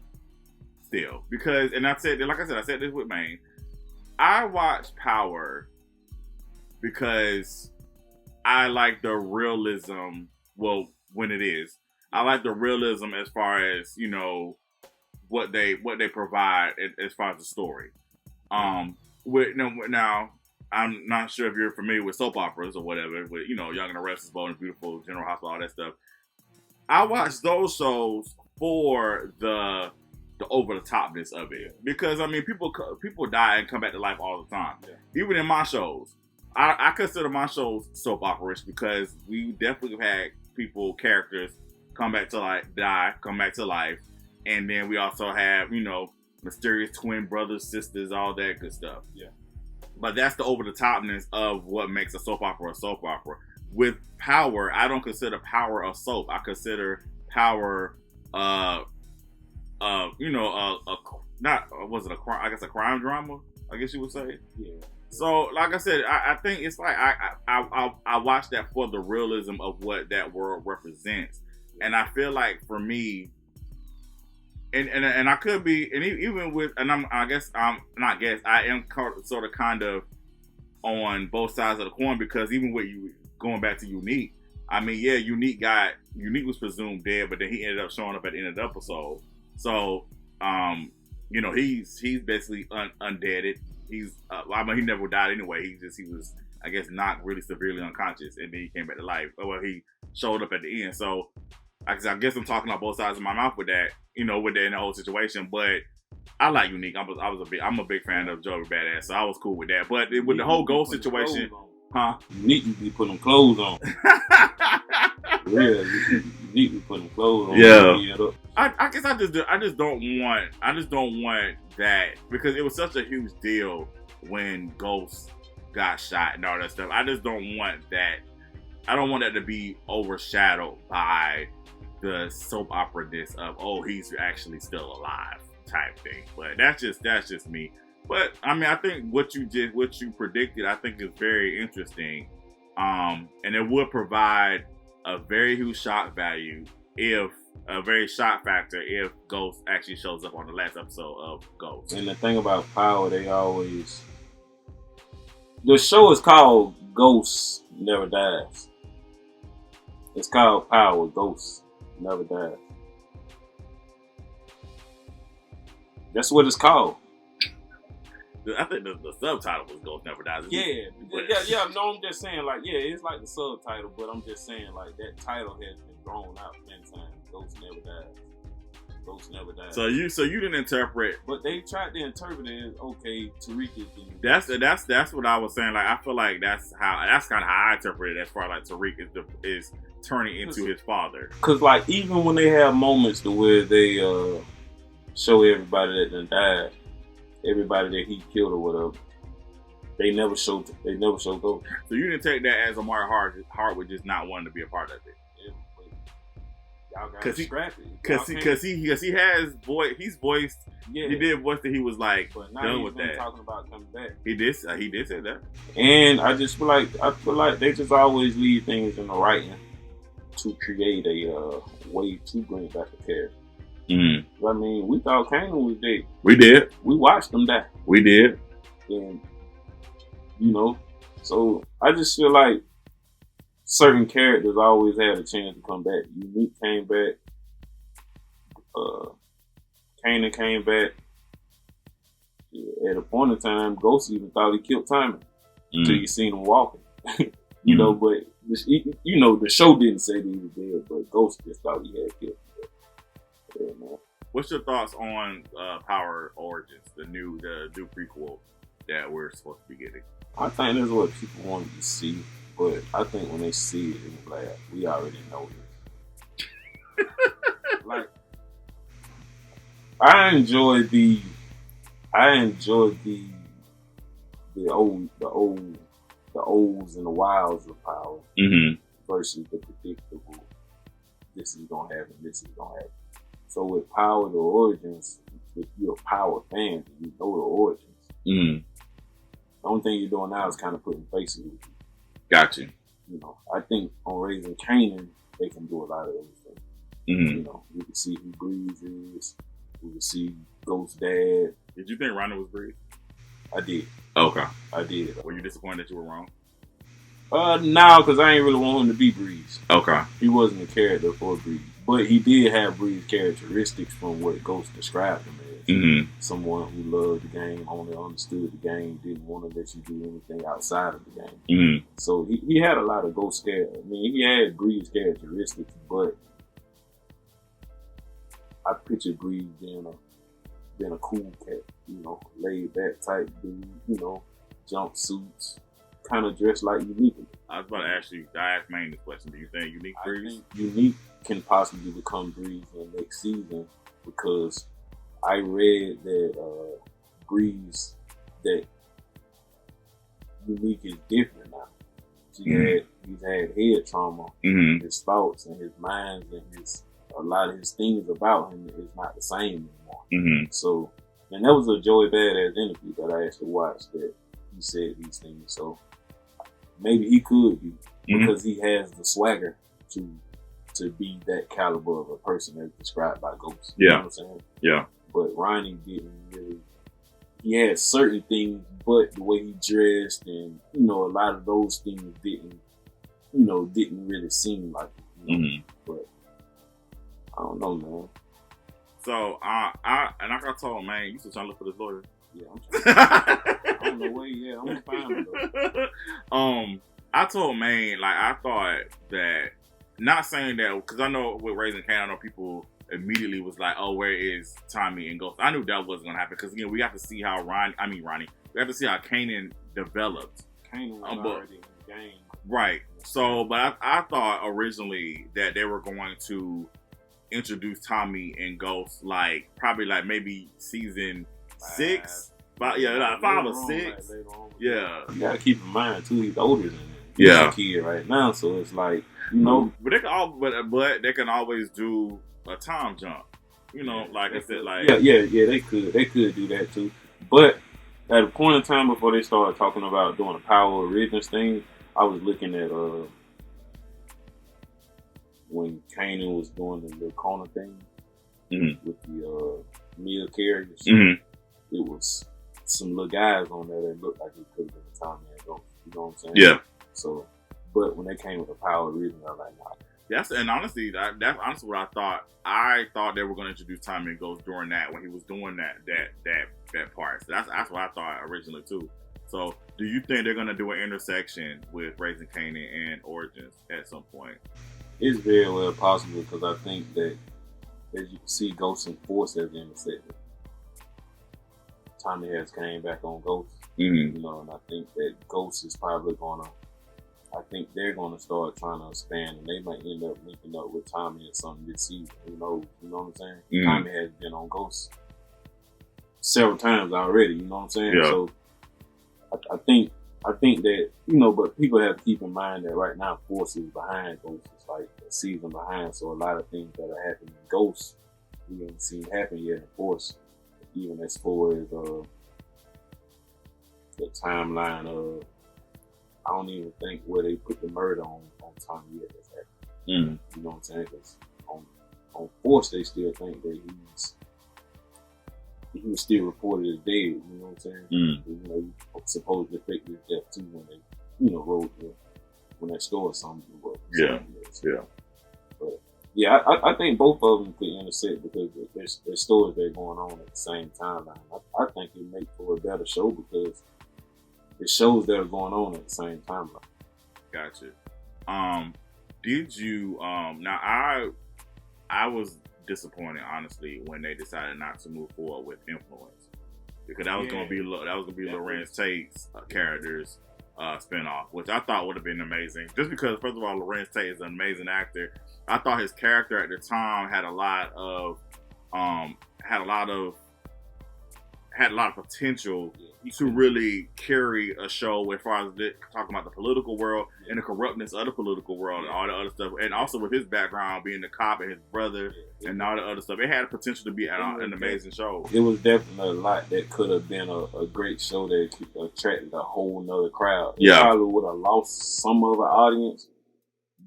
Still, because, and I said this with Maine. I watch Power because I like the realism. Well, when it is, I like the realism as far as, you know, what they provide as far as the story. Now I'm not sure if you're familiar with soap operas or whatever, with, you know, Young and the Restless, Bold and Beautiful, General Hospital, all that stuff. I watch those shows for the over the topness of it, because I mean people die and come back to life all the time. Yeah. Even in my shows, I consider my shows soap operas because we definitely had characters come back to life, die, come back to life, and then we also have, you know, mysterious twin brothers, sisters, all that good stuff. Yeah. But that's the over the topness of what makes a soap opera a soap opera. With Power, I don't consider Power a soap. I consider Power a crime? I guess a crime drama, I guess you would say. Yeah. So, like I said, I think it's like I watch that for the realism of what that world represents, and I feel like for me, and I could be, and even with, and I am sort of kind of on both sides of the coin, because even with you going back to Unique, I mean, yeah, Unique was presumed dead, but then he ended up showing up at the end of the episode. So, you know, he's basically undeaded. He's, I mean, he never died anyway. He was, I guess, not really severely unconscious, and then he came back to life. Well, he showed up at the end. So, I guess I'm talking on both sides of my mouth with that, you know, with that in the whole situation. But I like Unique. I'm a big fan of Joey Badass, so I was cool with that. But with the whole Ghost situation, Unique to be putting clothes on. Really, you need to put them clothes on. Yeah. I guess I just don't want that, because it was such a huge deal when Ghost got shot and all that stuff. I just don't want that. I don't want that to be overshadowed by the soap opera-ness of, oh, he's actually still alive type thing. But that's just me. But I mean, I think what you predicted, I think is very interesting. And it would provide a very huge shock factor if Ghost actually shows up on the last episode of Ghost. And the thing about Power, the show is called Ghost Never Dies. It's called Power, Ghost Never Dies. That's what it's called. I think the subtitle was Ghost Never Dies. Yeah. No, I'm just saying, like, yeah, it's like the subtitle, but I'm just saying, like, that title has been thrown out many times. Ghost Never Dies. Ghost never died. So you didn't interpret. But they tried to interpret it as okay, Tariq is the That's what I was saying. Like I feel like that's kind of how I interpret it. As far as like Tariq is turning into his father. Cause like even when they have moments to where they show everybody that done died, everybody that he killed or whatever, they never show Ghost. So you didn't take that as Amari Hart just not wanting to be a part of it. Because he has he's voiced. Yeah. He did voice that he was like but now done he's with been that. talking about coming back. He did say that. And I feel like they just always leave things in the writing to create a way to bring back the character. Mm-hmm. I mean, we thought Kanan was dead. We did. We watched him die. We did. And so I just feel like certain characters always had a chance to come back. Unique came back. Kanan came back. At a point in time, Ghost even thought he killed Timon until you seen him walking. But the show didn't say that he was dead, but Ghost just thought he had killed him. Yeah, man. What's your thoughts on Power Origins, the new prequel that we're supposed to be getting? I think that's what people wanted to see. But I think when they see it, it's like, we already know this. Like, I enjoy the olds and the wilds of Power versus the predictable. This is gonna happen. This is gonna happen. So with Power, the origins, if you're a Power fan, you know the origins. The only thing you're doing now is kind of putting faces with you. Got you. I think on Raising Kanan, they can do a lot of everything. We can see who Breeze is. We can see Ghost Dad. Did you think Ronda was Breeze? I did. Okay. I did. Were you disappointed that you were wrong? No, because I ain't really want him to be Breeze. Okay. He wasn't a character for Breeze. But he did have Breeze characteristics from what Ghost described him as. Someone who loved the game, only understood the game, didn't want to let you do anything outside of the game. So he had a lot of Ghost characteristics. I mean, he had Breeze characteristics, but I pictured Breeze being a cool cat, laid back type dude, jumpsuits, kind of dressed like Unique. I was about to ask you, I asked Maine this question. Do you think Unique Breeze? I think Unique can possibly become Breeze in the next season because I read that Breeze, that Unique is different now. He's had head trauma. His thoughts and his mind and a lot of his things about him is not the same anymore. So, and that was a Joey Badass interview that I actually watched that he said these things. So maybe he could be because he has the swagger to be that caliber of a person as described by Ghost. You know what I'm saying? Yeah. But Ronnie didn't really. He had certain things, but the way he dressed and a lot of those things didn't really seem like it. But I don't know, man. So I told him, man, you still trying to look for this lawyer? Yeah, I'm trying. I don't know where. Yeah, I'm gonna find him though. I told Maine, like, I thought that, not saying that, because I know with Raising Kanan, I know people immediately was like, oh, where is Tommy and Ghost? I knew that wasn't gonna happen because again, we got to see how Ronnie. We have to see how Kanan developed. Kanan was already in the game, right? So, but I thought originally that they were going to introduce Tommy and Ghost probably maybe season 6, 5 or 6. Yeah, you gotta keep in mind too, he's older than him. He's a kid right now, so it's like but they can but they can always do a time jump. I said, they could do that too. But at a point in time before they started talking about doing a Power Origins thing, I was looking at when Kanan was doing the little corner thing with the meal carriers. It was some little guys on there that looked like it could have been a Tommy and Ghost. You know what I'm saying? Yeah. So, but when they came with the Power Origins, I was like, nah. That's honestly what I thought. I thought they were going to introduce Tommy and Ghost during that when he was doing that part. So that's what I thought originally too. So, do you think they're going to do an intersection with Raising Kanan and Origins at some point? It's very well possible because I think that as you can see, Ghost and Force has intersected. Tommy has came back on Ghost, Mm-hmm. you know, and I think that Ghost is probably gonna. I think they're gonna start trying to expand, and they might end up linking up with Tommy or something this season. Who knows? You know what I'm saying? Mm-hmm. Tommy has been on Ghost several times already. You know what I'm saying? Yeah. So I think that, you know, but people have to keep in mind that right now Force is behind Ghost. It's like a season behind, so a lot of things that are happening in Ghost we haven't seen happen yet in Force. Even as far as the timeline of, I don't even think where they put the murder on Tommy yet has happened. Mm-hmm. You know what I'm saying? Because on Force they still think that he was still reported as dead. You know what I'm saying? Mm-hmm. You know, he supposedly faked his death too when they, you know, wrote when that store or something. Yeah. But yeah, I think both of them could intersect because there's stories that are going on at the same timeline. I think it make for a better show because it shows that are going on at the same timeline. Gotcha. Did you now I was disappointed honestly when they decided not to move forward with Influence because that was gonna be Lorenz Tate's character's spinoff, which I thought would have been amazing. Just because, first of all, Lorenz Tate is an amazing actor. I thought his character at the time had a lot of potential to really carry a show as far as talking about the political world and the corruptness of the political world and all the other stuff. And also with his background being the cop and his brother and all the other stuff, it had the potential to be an amazing show. It was definitely a lot that could have been a great show that attracted a whole nother crowd. It probably would have lost some of the audience,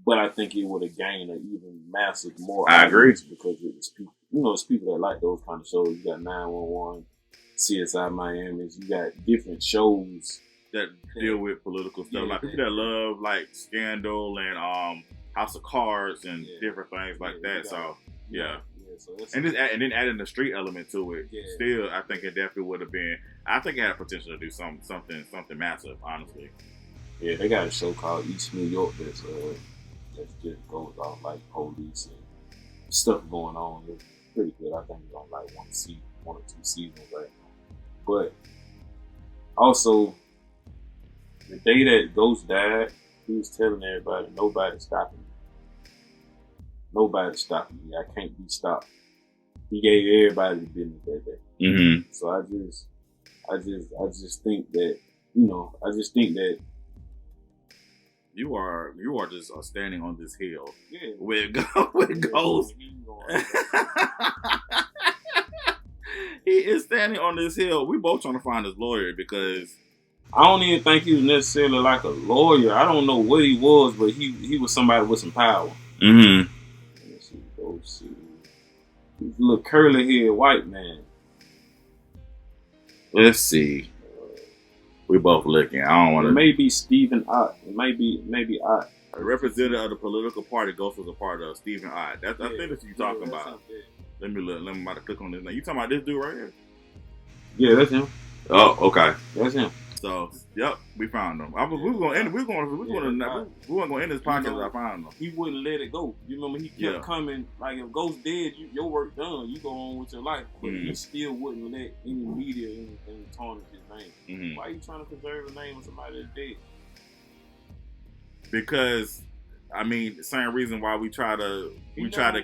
but I think it would have gained an even massive more audience because it was people, you know, it's people that like those kind of shows. You got 911. CSI Miami, you got different shows that deal with political stuff, like people that love like Scandal and House of Cards and different things like that. So and then adding the street element to it. Still, I think it definitely would have been. I think it had potential to do something massive. Honestly, yeah, they got a show called East New York that just goes off like police and stuff going on. It's pretty good. I think it's on like one or two seasons right now. But also, the day that Ghost died, he was telling everybody, nobody's stopping me. Nobody's stopping me. I can't be stopped. He gave everybody the business that day. Mm-hmm. So I just think that, you know, you are just standing on this hill. Yeah. With Ghost. He is standing on this hill. We both trying to find his lawyer because I don't even think he was necessarily like a lawyer. I don't know what he was, but he was somebody with some power. Mm-hmm. Let's see. He's a little curly haired white man. Let's see. We both looking. I don't want to. It may be Stephen Ott. It may be Ott. A representative of the political party Ghost was a part of. Stephen Ott. I think that's what you're talking about. Let me look. Let me about to click on this name. You talking about this dude right here? Yeah, that's him. Oh, okay. That's him. So, yep, we found him. We were going to end this podcast. You know, I found him. He wouldn't let it go. You remember he kept coming. Like if Ghost dead, your work done. You go on with your life. But he still wouldn't let any media or anything tarnish his name. Mm-hmm. Why are you trying to preserve the name of somebody that's dead? Because, I mean, the same reason why we try to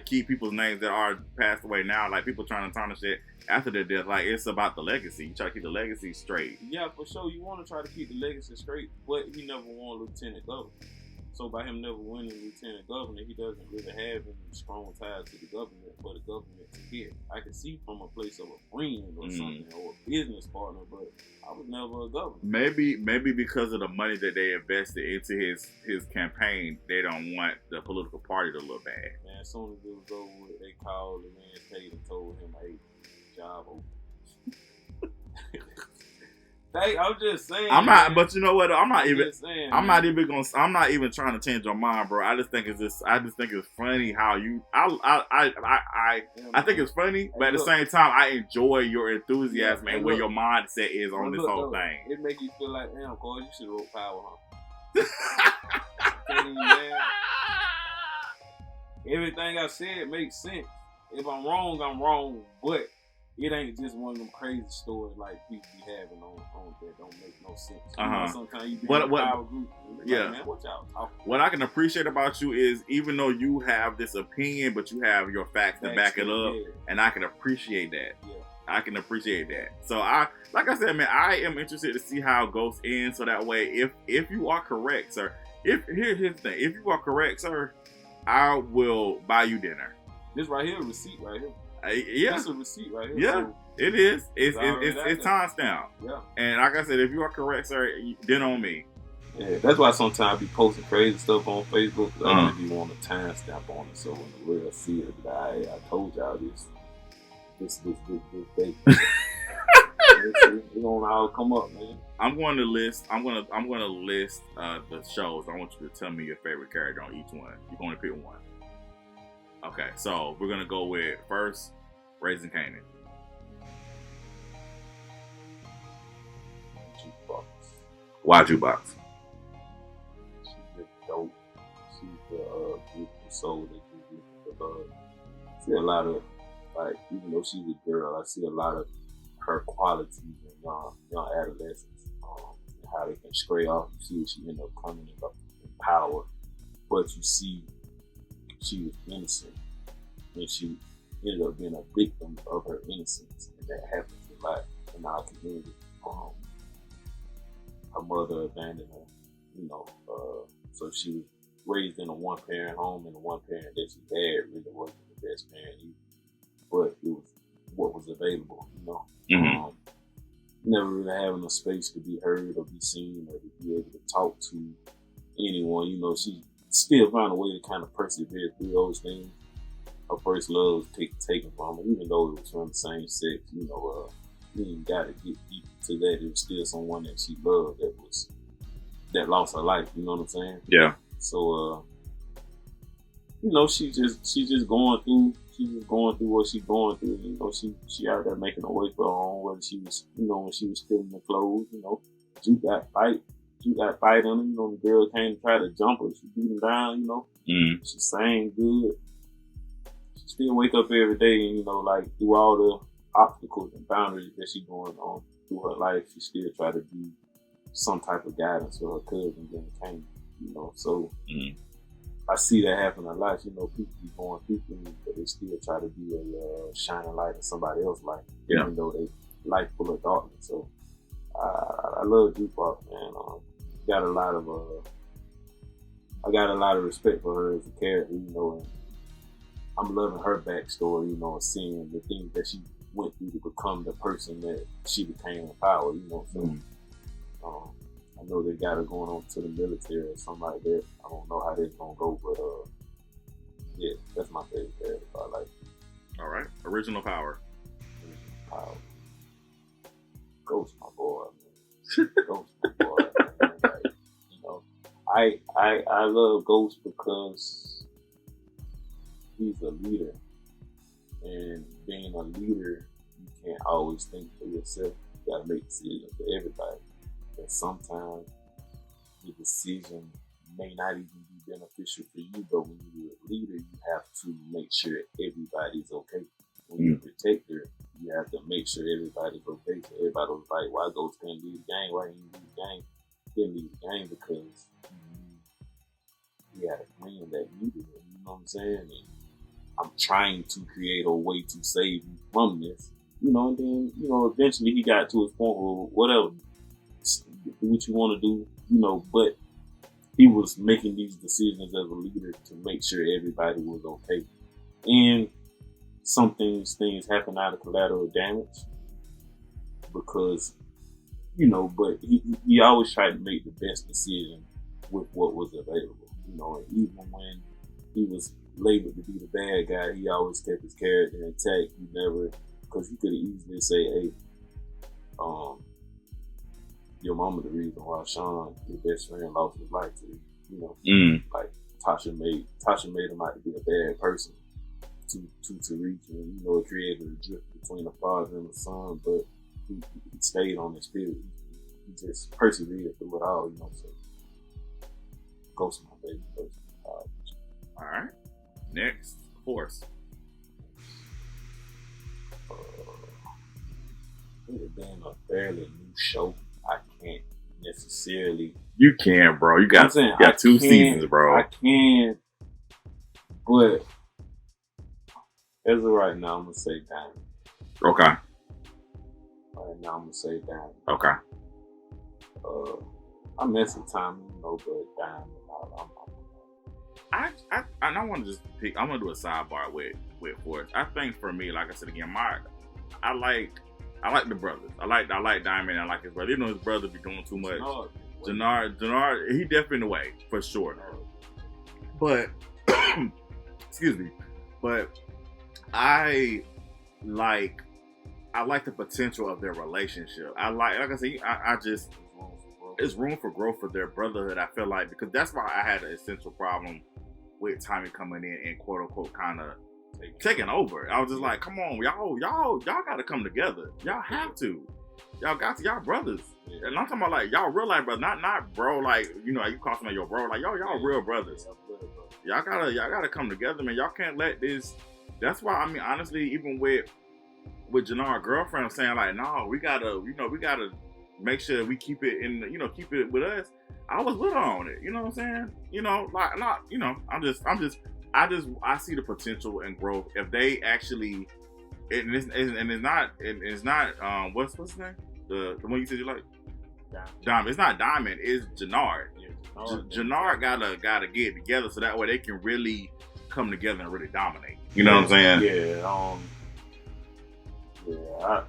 keep people's names that are passed away now. Like people trying to tarnish it after their death. Like it's about the legacy. You try to keep the legacy straight. Yeah, for sure. You want to try to keep the legacy straight, but he never won lieutenant governor. So by him never winning lieutenant governor, he doesn't really have any strong ties to the government, but the government to get. I can see from a place of a friend or something or a business partner, but I was never a governor. Maybe because of the money that they invested into his campaign, they don't want the political party to look bad. Man, as soon as it was over with, they called the man Tate and told him, "Hey, job open." I'm just saying. I'm not, but you know what? I'm not even trying to change your mind, bro. I just think it's funny how you. I think it's funny, but at the same time, I enjoy your enthusiasm and where your mindset is on this whole thing. It make you feel like, damn, Cole, you should have wrote Power, huh? Everything I said makes sense. if I'm wrong, I'm wrong. But it ain't just one of them crazy stories like people be having on that don't make no sense. You know, sometimes you be in a power group. Like, man, what y'all talking about? What I can appreciate about you is even though you have this opinion, but you have your facts to back it up, and I can appreciate that. Yeah. I can appreciate that. So like I said, man, I am interested to see how Ghost ends. So that way, if you are correct, sir, here's the thing: if you are correct, sir, I will buy you dinner. This right here, a receipt right here. Yeah, that's a receipt right here. Yeah, so it is. It's time stamp. Yeah. And like I said, if you are correct, sir, dinner on me. Yeah, that's why sometimes I be posting crazy stuff on Facebook. I just be wanting a timestamp on it, so when the world see it, I told y'all this day. It's gonna all come up, man. I'm going to list the shows. I want you to tell me your favorite character on each one. You're going to pick one. Okay, so we're gonna go with first, Raising Kanan. Jukebox. Why Jukebox? She's just dope. She's the beautiful soul that you give the love. I see a lot of, like, even though she's a girl, I see a lot of her qualities in young adolescents. And how they can stray off. You see she ended up coming in power, but you see she was innocent, and she ended up being a victim of her innocence, and that happens a lot in our community. Her mother abandoned her, so she was raised in a one-parent home, and the one parent that she had really wasn't the best parent either, but it was what was available, never really having a space to be heard or be seen or to be able to talk to anyone. She still found a way to kind of persevere through those things. Her first love was taken from her, even though it was from the same sex. You ain't got to get deep to that. It was still someone that she loved that lost her life. You know what I'm saying? Yeah. So, she's just going through. She's just going through what she's going through. She out there making a way for her own. Whether she was, when she was stealing the clothes. Juke got fight on her. The girl came to try to jump her. She beat him down. She sang good. She still wake up every day and, through all the obstacles and boundaries that she's going on through her life, she still try to be some type of guidance for her cousins and Kane, So I see that happen a lot. People be going through things, but they still try to be a shining light in somebody else's life, even though they life full of darkness. So I love Jukebox, man. I got a lot of respect for her as a character, and I'm loving her backstory, and seeing the things that she went through to become the person that she became in power, So I know they got her going on to the military or something like that. I don't know how that's gonna go, but yeah, that's my favorite character. I like. All right, original power. Ghost, my boy. Man. Ghost, my boy. Man. I love Ghost because he's a leader, and being a leader, you can't always think for yourself. You gotta make decisions for everybody. And sometimes the decision may not even be beneficial for you, but when you're a leader, you have to make sure everybody's okay. When you're a protector, you have to make sure everybody's okay. So everybody was like, why Ghost can't lead the game? Why he didn't lead the game? He didn't lead the game because he had a friend that needed him. You know what I'm saying? And I'm trying to create a way to save you from this. And then, eventually he got to his point where whatever. Do what you want to do, but he was making these decisions as a leader to make sure everybody was okay. And some things happen out of collateral damage because, but he always tried to make the best decision with what was available, and even when he was labeled to be the bad guy, he always kept his character intact. He never, because he could have easily say, hey, your mama the reason why Sean, your best friend, lost his life to you. Like Tasha made him out to be a bad person to Tariq, and it created a drift between the father and the son, but he stayed on his spirit. He just persevered through it all, so Ghost my baby. All right. Next, Horse. It have been a fairly new show. I can't necessarily. You can, bro. You got 2 seasons, bro. I can, but as of right now, I'm gonna say Diamond. Okay. Right now, I'm gonna say Diamond. Okay. I mess with time, but Diamond. I want to just pick. I'm gonna do a sidebar with Forrest. I think for me, like I said again, I like the brothers. I like Diamond. I like his brother. Even though his brother be doing too much. Jannard, he definitely in the way for sure. But excuse me. But I like the potential of their relationship. Like I said, I just it's room for growth for their brotherhood. I feel like because that's why I had an essential problem with Tommy coming in and quote unquote kind of taking over. I was just like, come on, y'all got to come together. Y'all have to. Y'all brothers. And I'm talking about like y'all real life brothers, not bro. Like you call somebody your bro. Like y'all real brothers. Y'all gotta come together, man. Y'all can't let this. That's why I mean, honestly, even with Jannard's girlfriend, I'm saying like, no, we gotta make sure we keep it keep it with us. I was with her on it. You know what I'm saying? I see the potential and growth if they actually. It's not what's his name? The one you said you like? Diamond. It's not Diamond. It's Jannard. Yeah, Jannard gotta get it together so that way they can really come together and really dominate. You know what I'm saying? Yeah.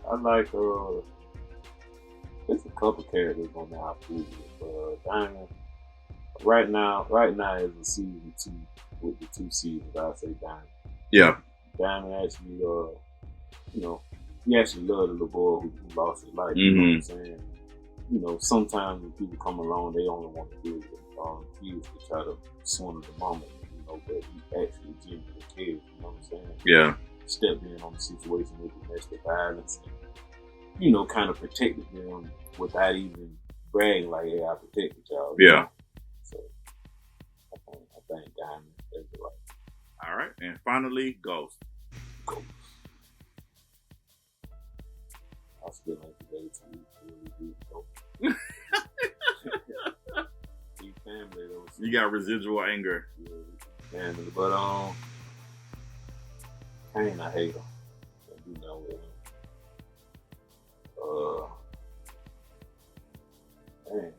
I like there's a couple characters on there I feel with. Diamond. Right now is the season 2 with the 2 seasons. I say Diamond. Yeah. Diamond actually he actually loved the little boy who lost his life. You know what I'm saying? Sometimes when people come along, they only want to do kids to try to swindle the mama, but he actually genuinely cares, you know what I'm saying? Yeah. Stepped in on the situation with domestic violence and, kind of protected them without even bragging like, hey, I protected y'all. Yeah. So, I think Diamond is the right. All right. And finally, Ghost. I still like the day to really do family though. You got residual anger. Yeah, family. But Kane, I hate him. I do know with him. Man.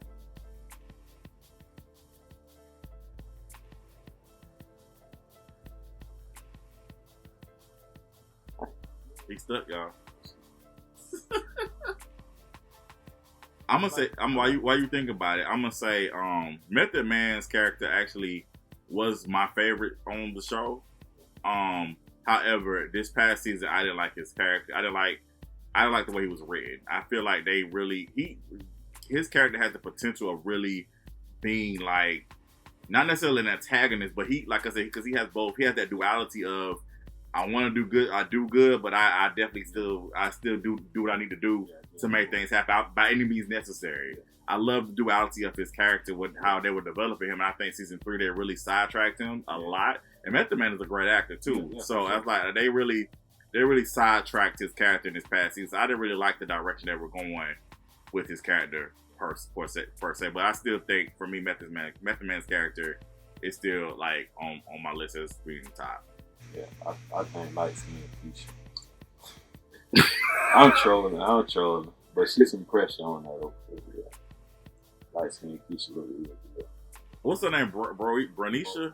He stuck, y'all. I'm gonna say, while you think about it, I'm gonna say, Method Man's character actually was my favorite on the show. However, this past season, I didn't like his character. I didn't like the way he was written. I feel like his character has the potential of really being like, not necessarily an antagonist, but like I said, because he has both. He has that duality of, I want to do good, I do good, but I definitely still do what I need to do to make things happen by any means necessary. I love the duality of his character with how they were developing him. And I think season 3 they really sidetracked him a lot. And Method Man is a great actor too. So I was like, they really sidetracked his character in this past season. So I didn't really like the direction they were going with his character per se. But I still think for me, Method Man's character is still like on my list as being top. Yeah, I think light-skinned Keisha. I'm trolling. But she's some pressure on that over there. Light-skinned Keisha look really good. What's her name? Bronisha?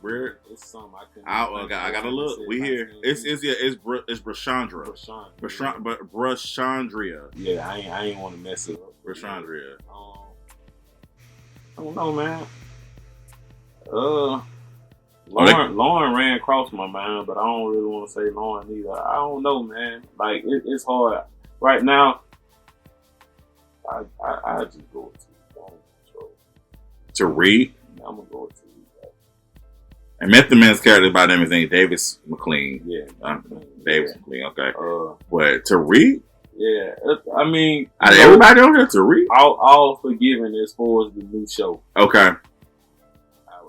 Where? It's something I couldn't. I gotta look. We here. It's Brashandra. Brashandria. Yeah, I ain't want to mess it up. Brashandria. I don't know, man. Lauren ran across my mind, but I don't really want to say Lauren either. I don't know, man. Like it's hard right now. I just go to read. Yeah, I'm gonna go to read. And Method Man's character by name is named Davis McLean. Yeah, Davis McLean. Okay. But to read. Yeah, I mean, everybody on here to read. All forgiven as far as the new show. Okay.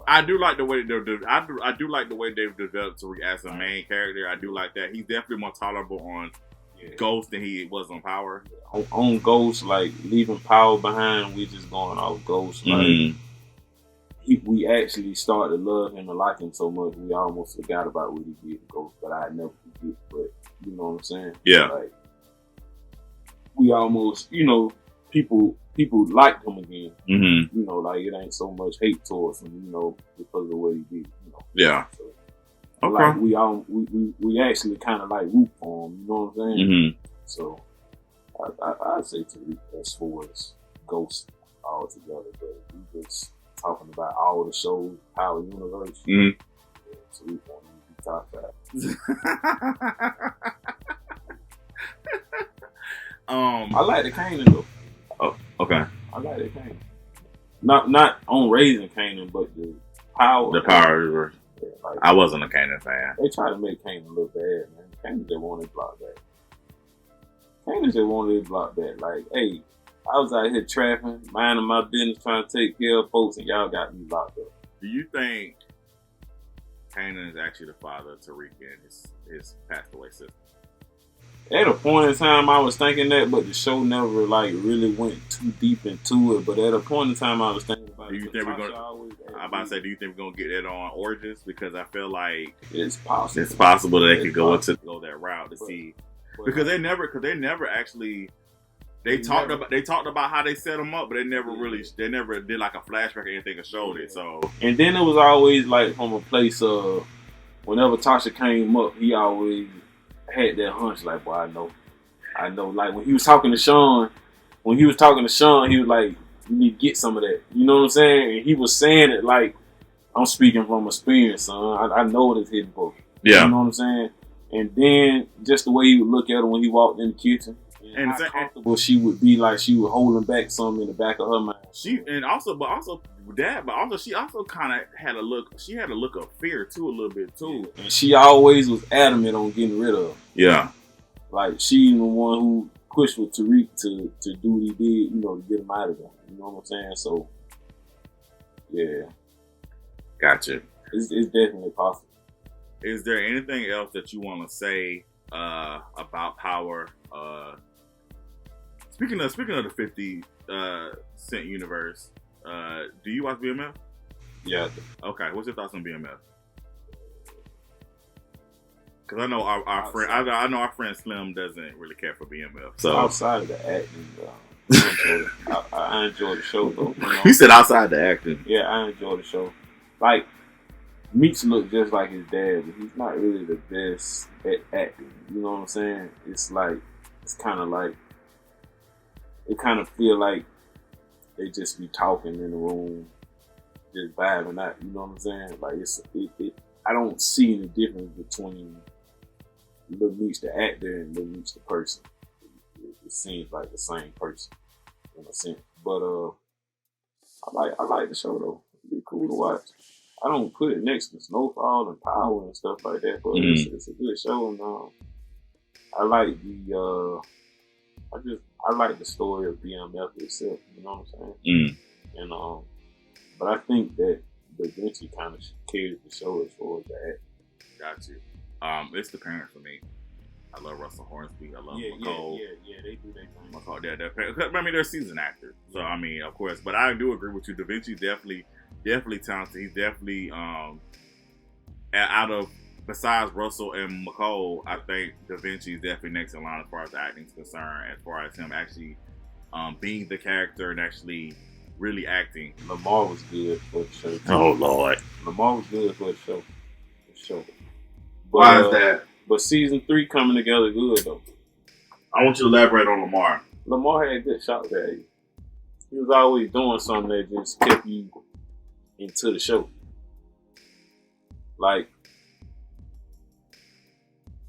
I do like the way I do like the way they've developed Tariq as a main character. I do like that. He's definitely more tolerable on Ghost than he was on Power. On Ghost, like leaving Power behind, we just going off Ghost. Like we actually started to love him and like him so much, we almost forgot about what he did to Ghost. But I never forget. But you know what I'm saying? Yeah. Like we almost, people liked him again. You know, like it ain't so much hate towards him, because of the way he did. Yeah. So, okay. Like we actually kind of like root for him. You know what I'm saying? So I'd say Tariq as far as Ghost all together, but we just talking about all the shows, Power Universe. Tariq won't even be top 5. I like the Kanan though. Oh, okay. I like the Kanan. Not on Raising Kanan, but the Power. The Power Universe. Yeah, like, I wasn't a Kanan fan. They try to make Kanan look bad, man. Kanan just wanted to block that. Kanan just wanted to block that. Like, hey, I was out here trapping, minding my business, trying to take care of folks, and y'all got me locked up. Do you think Kanan is actually the father of Tariq and his passed away sister? At a point in time, I was thinking that, but the show never like really went too deep into it. But at a point in time, I was thinking about. Do you think we're gonna? I'm about to say, do you think we're gonna get that on Origins? Because I feel like it's possible. It's possible that they could go that route to see. Because they never actually. They talked about how they set them up, but they never did like a flashback or anything and showed it. So and then it was always like from a place of whenever Tasha came up, he always had that hunch like, boy, I know. Like when he was talking to Sean, he was like, you need to get some of that. You know what I'm saying? And he was saying it like, I'm speaking from experience, son. I know what it's hitting for. Yeah. You know what I'm saying? And then just the way he would look at her when he walked in the kitchen. And how comfortable she would be, like she was holding back something in the back of her mind. She also she also kind of had a look. She had a look of fear too, a little bit too. And she always was adamant on getting rid of her. Yeah, like she the one who pushed with Tariq to do what he did, to get him out of there. You know what I'm saying? So, yeah, gotcha. It's definitely possible. Is there anything else that you want to say about Power? Speaking of the 50 Cent universe, do you watch BMF? Yeah. Okay, what's your thoughts on BMF? Because I know our friend, I know our friend Slim doesn't really care for BMF. So outside of the acting, I enjoy the show though. You said outside the acting. Yeah, I enjoy the show. Like Meeks look just like his dad, but he's not really the best at acting. You know what I'm saying? It's kind of like. It kind of feel like they just be talking in the room, just vibing out. You know what I'm saying? Like I don't see any difference between Lil Meeks the actor and Lil Meeks the person. It seems like the same person in a sense. But I like the show though. It'd be cool to watch. I don't put it next to Snowfall and Power and stuff like that, but it's a good show. And I like I like the story of BMF itself, you know what I'm saying? And but I think that Da Vinci kind of carries the show as far as that. Got you. It's the parents for me. I love Russell Hornsby. I love McCole. Yeah, they do that thing. McCole, yeah, I mean, they're seasoned actors, so I mean, of course. But I do agree with you. Da Vinci definitely talented. He's definitely out of. Besides Russell and McCole, I think Da Vinci is definitely next in line as far as acting is concerned, as far as him actually being the character and actually really acting. Lamar was good for the show. Oh, Lord. Lamar was good for the show. But, why is that? But season 3 coming together good, though. I want you to elaborate on Lamar. Lamar had good shot value. He was always doing something that just kept you into the show. Like,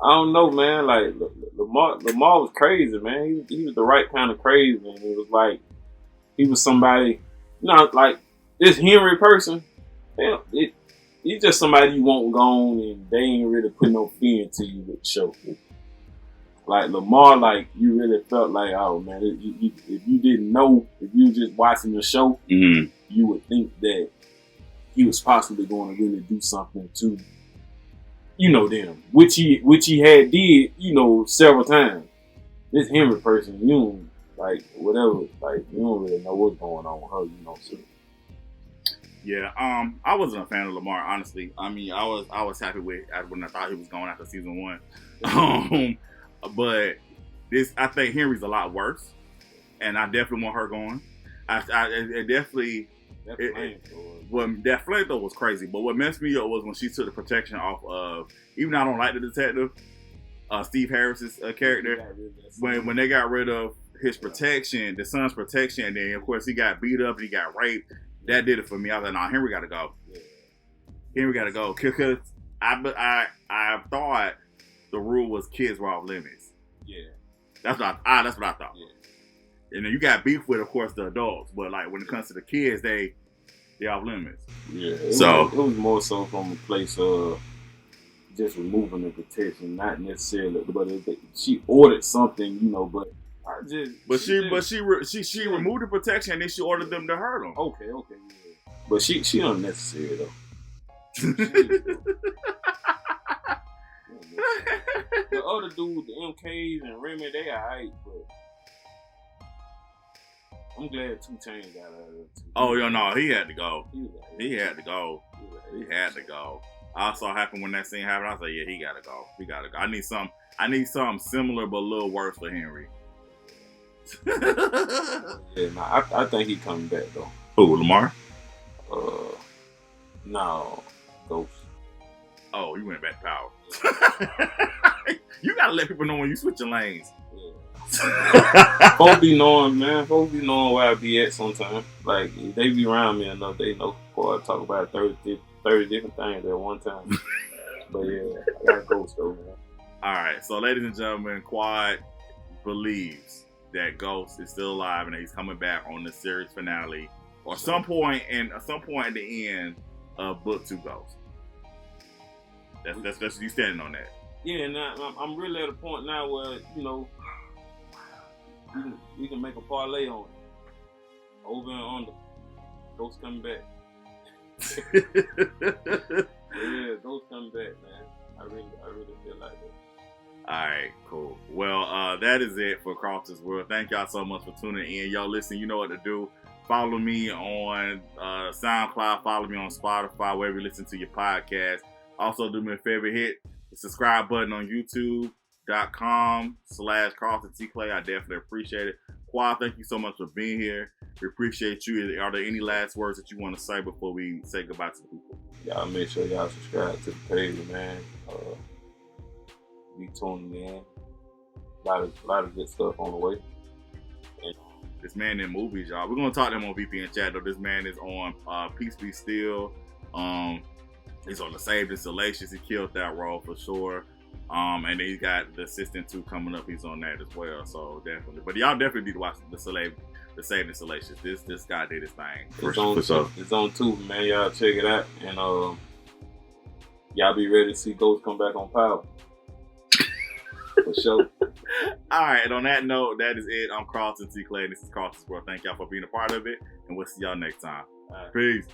I don't know, man. Like Lamar was crazy, man. He was the right kind of crazy, and it was like he was somebody, like this Henry person. He's just somebody you want gone, and they ain't really put no fear into you with the show. Like Lamar, like you really felt like, oh man, if you didn't know, if you were just watching the show, you would think that he was possibly going to really do something to, them, which he had did, several times. This Henry person, you don't, like, whatever, like, you don't really know what's going on with her, so. Yeah, I wasn't a fan of Lamar, honestly. I mean, I was happy when I thought he was going after season 1. But I think Henry's a lot worse, and I definitely want her going. It definitely. That flamethrower was crazy, but what messed me up was when she took the protection off of. Even though I don't like the detective, Steve Harris's character. When they got rid of his protection, the son's protection, and then of course he got beat up and he got raped. That did it for me. I was like, nah, Henry got to go. Yeah. Henry got to go because I thought the rule was kids were off limits. Yeah, that's what I thought. Yeah. And then you got beef with, of course, the adults, but like when it comes to the kids, they off limits. Yeah, it was more so from a place of just removing the protection, not necessarily. But she ordered something, but I just. She removed the protection and then she ordered them to hurt them. Okay, yeah. But she unnecessary though. The other dude, the MKs and Remy, they alright, but I'm glad 2 Chainz got out of it too. Oh, no, he had to go. He had to go. He had to go. I saw happen when that scene happened. I was like, yeah, he gotta go. He gotta go. I need something similar but a little worse for Henry. Yeah, I think he coming back though. Who, Lamar? No, Ghost. Oh, you went back to Power. You gotta let people know when you switching lanes. Yeah. Folks be knowing, man. Folks be knowing where I be at sometimes. Like, if they be around me enough, they know before I talk about 30 different things at one time. But yeah, I got Ghost though, man. Alright, so ladies and gentlemen, Quad believes that Ghost is still alive and that he's coming back on the series finale or some point at the end of Book 2 Ghost. That's you standing on that. Yeah, and I'm really at a point now where we can make a parlay on it. Over and under. Ghost coming back. Yeah, Ghost coming back, man. I really feel like that. Alright, cool. Well, that is it for KARLTON'S World. Thank y'all so much for tuning in. Y'all listen, you know what to do. Follow me on SoundCloud. Follow me on Spotify, wherever you listen to your podcast. Also, do me a favor, hit the subscribe button on YouTube.com/KarltonTClay. I definitely appreciate it. Quad, thank you so much for being here. We appreciate you. Are there any last words that you want to say before we say goodbye to the people? Y'all make sure y'all subscribe to the page, man. Be tuning in. A lot of good stuff on the way. And this man in movies, y'all. We're gonna talk to him on VPN chat though. This man is on Peace Be Still. He's on the Saved and Salacious. He killed that role for sure. And then he's got the Assistant 2 coming up. He's on that as well. So definitely. But y'all definitely need to watch the Saved and Salacious. This guy did his thing. It's on Tubi, man. Y'all check it out. And y'all be ready to see Ghost come back on Power. For sure. Alright, and on that note, that is it. I'm KARLTON T. Clay, and this is KARLTON'S World. Thank y'all for being a part of it. And we'll see y'all next time. Right. Peace.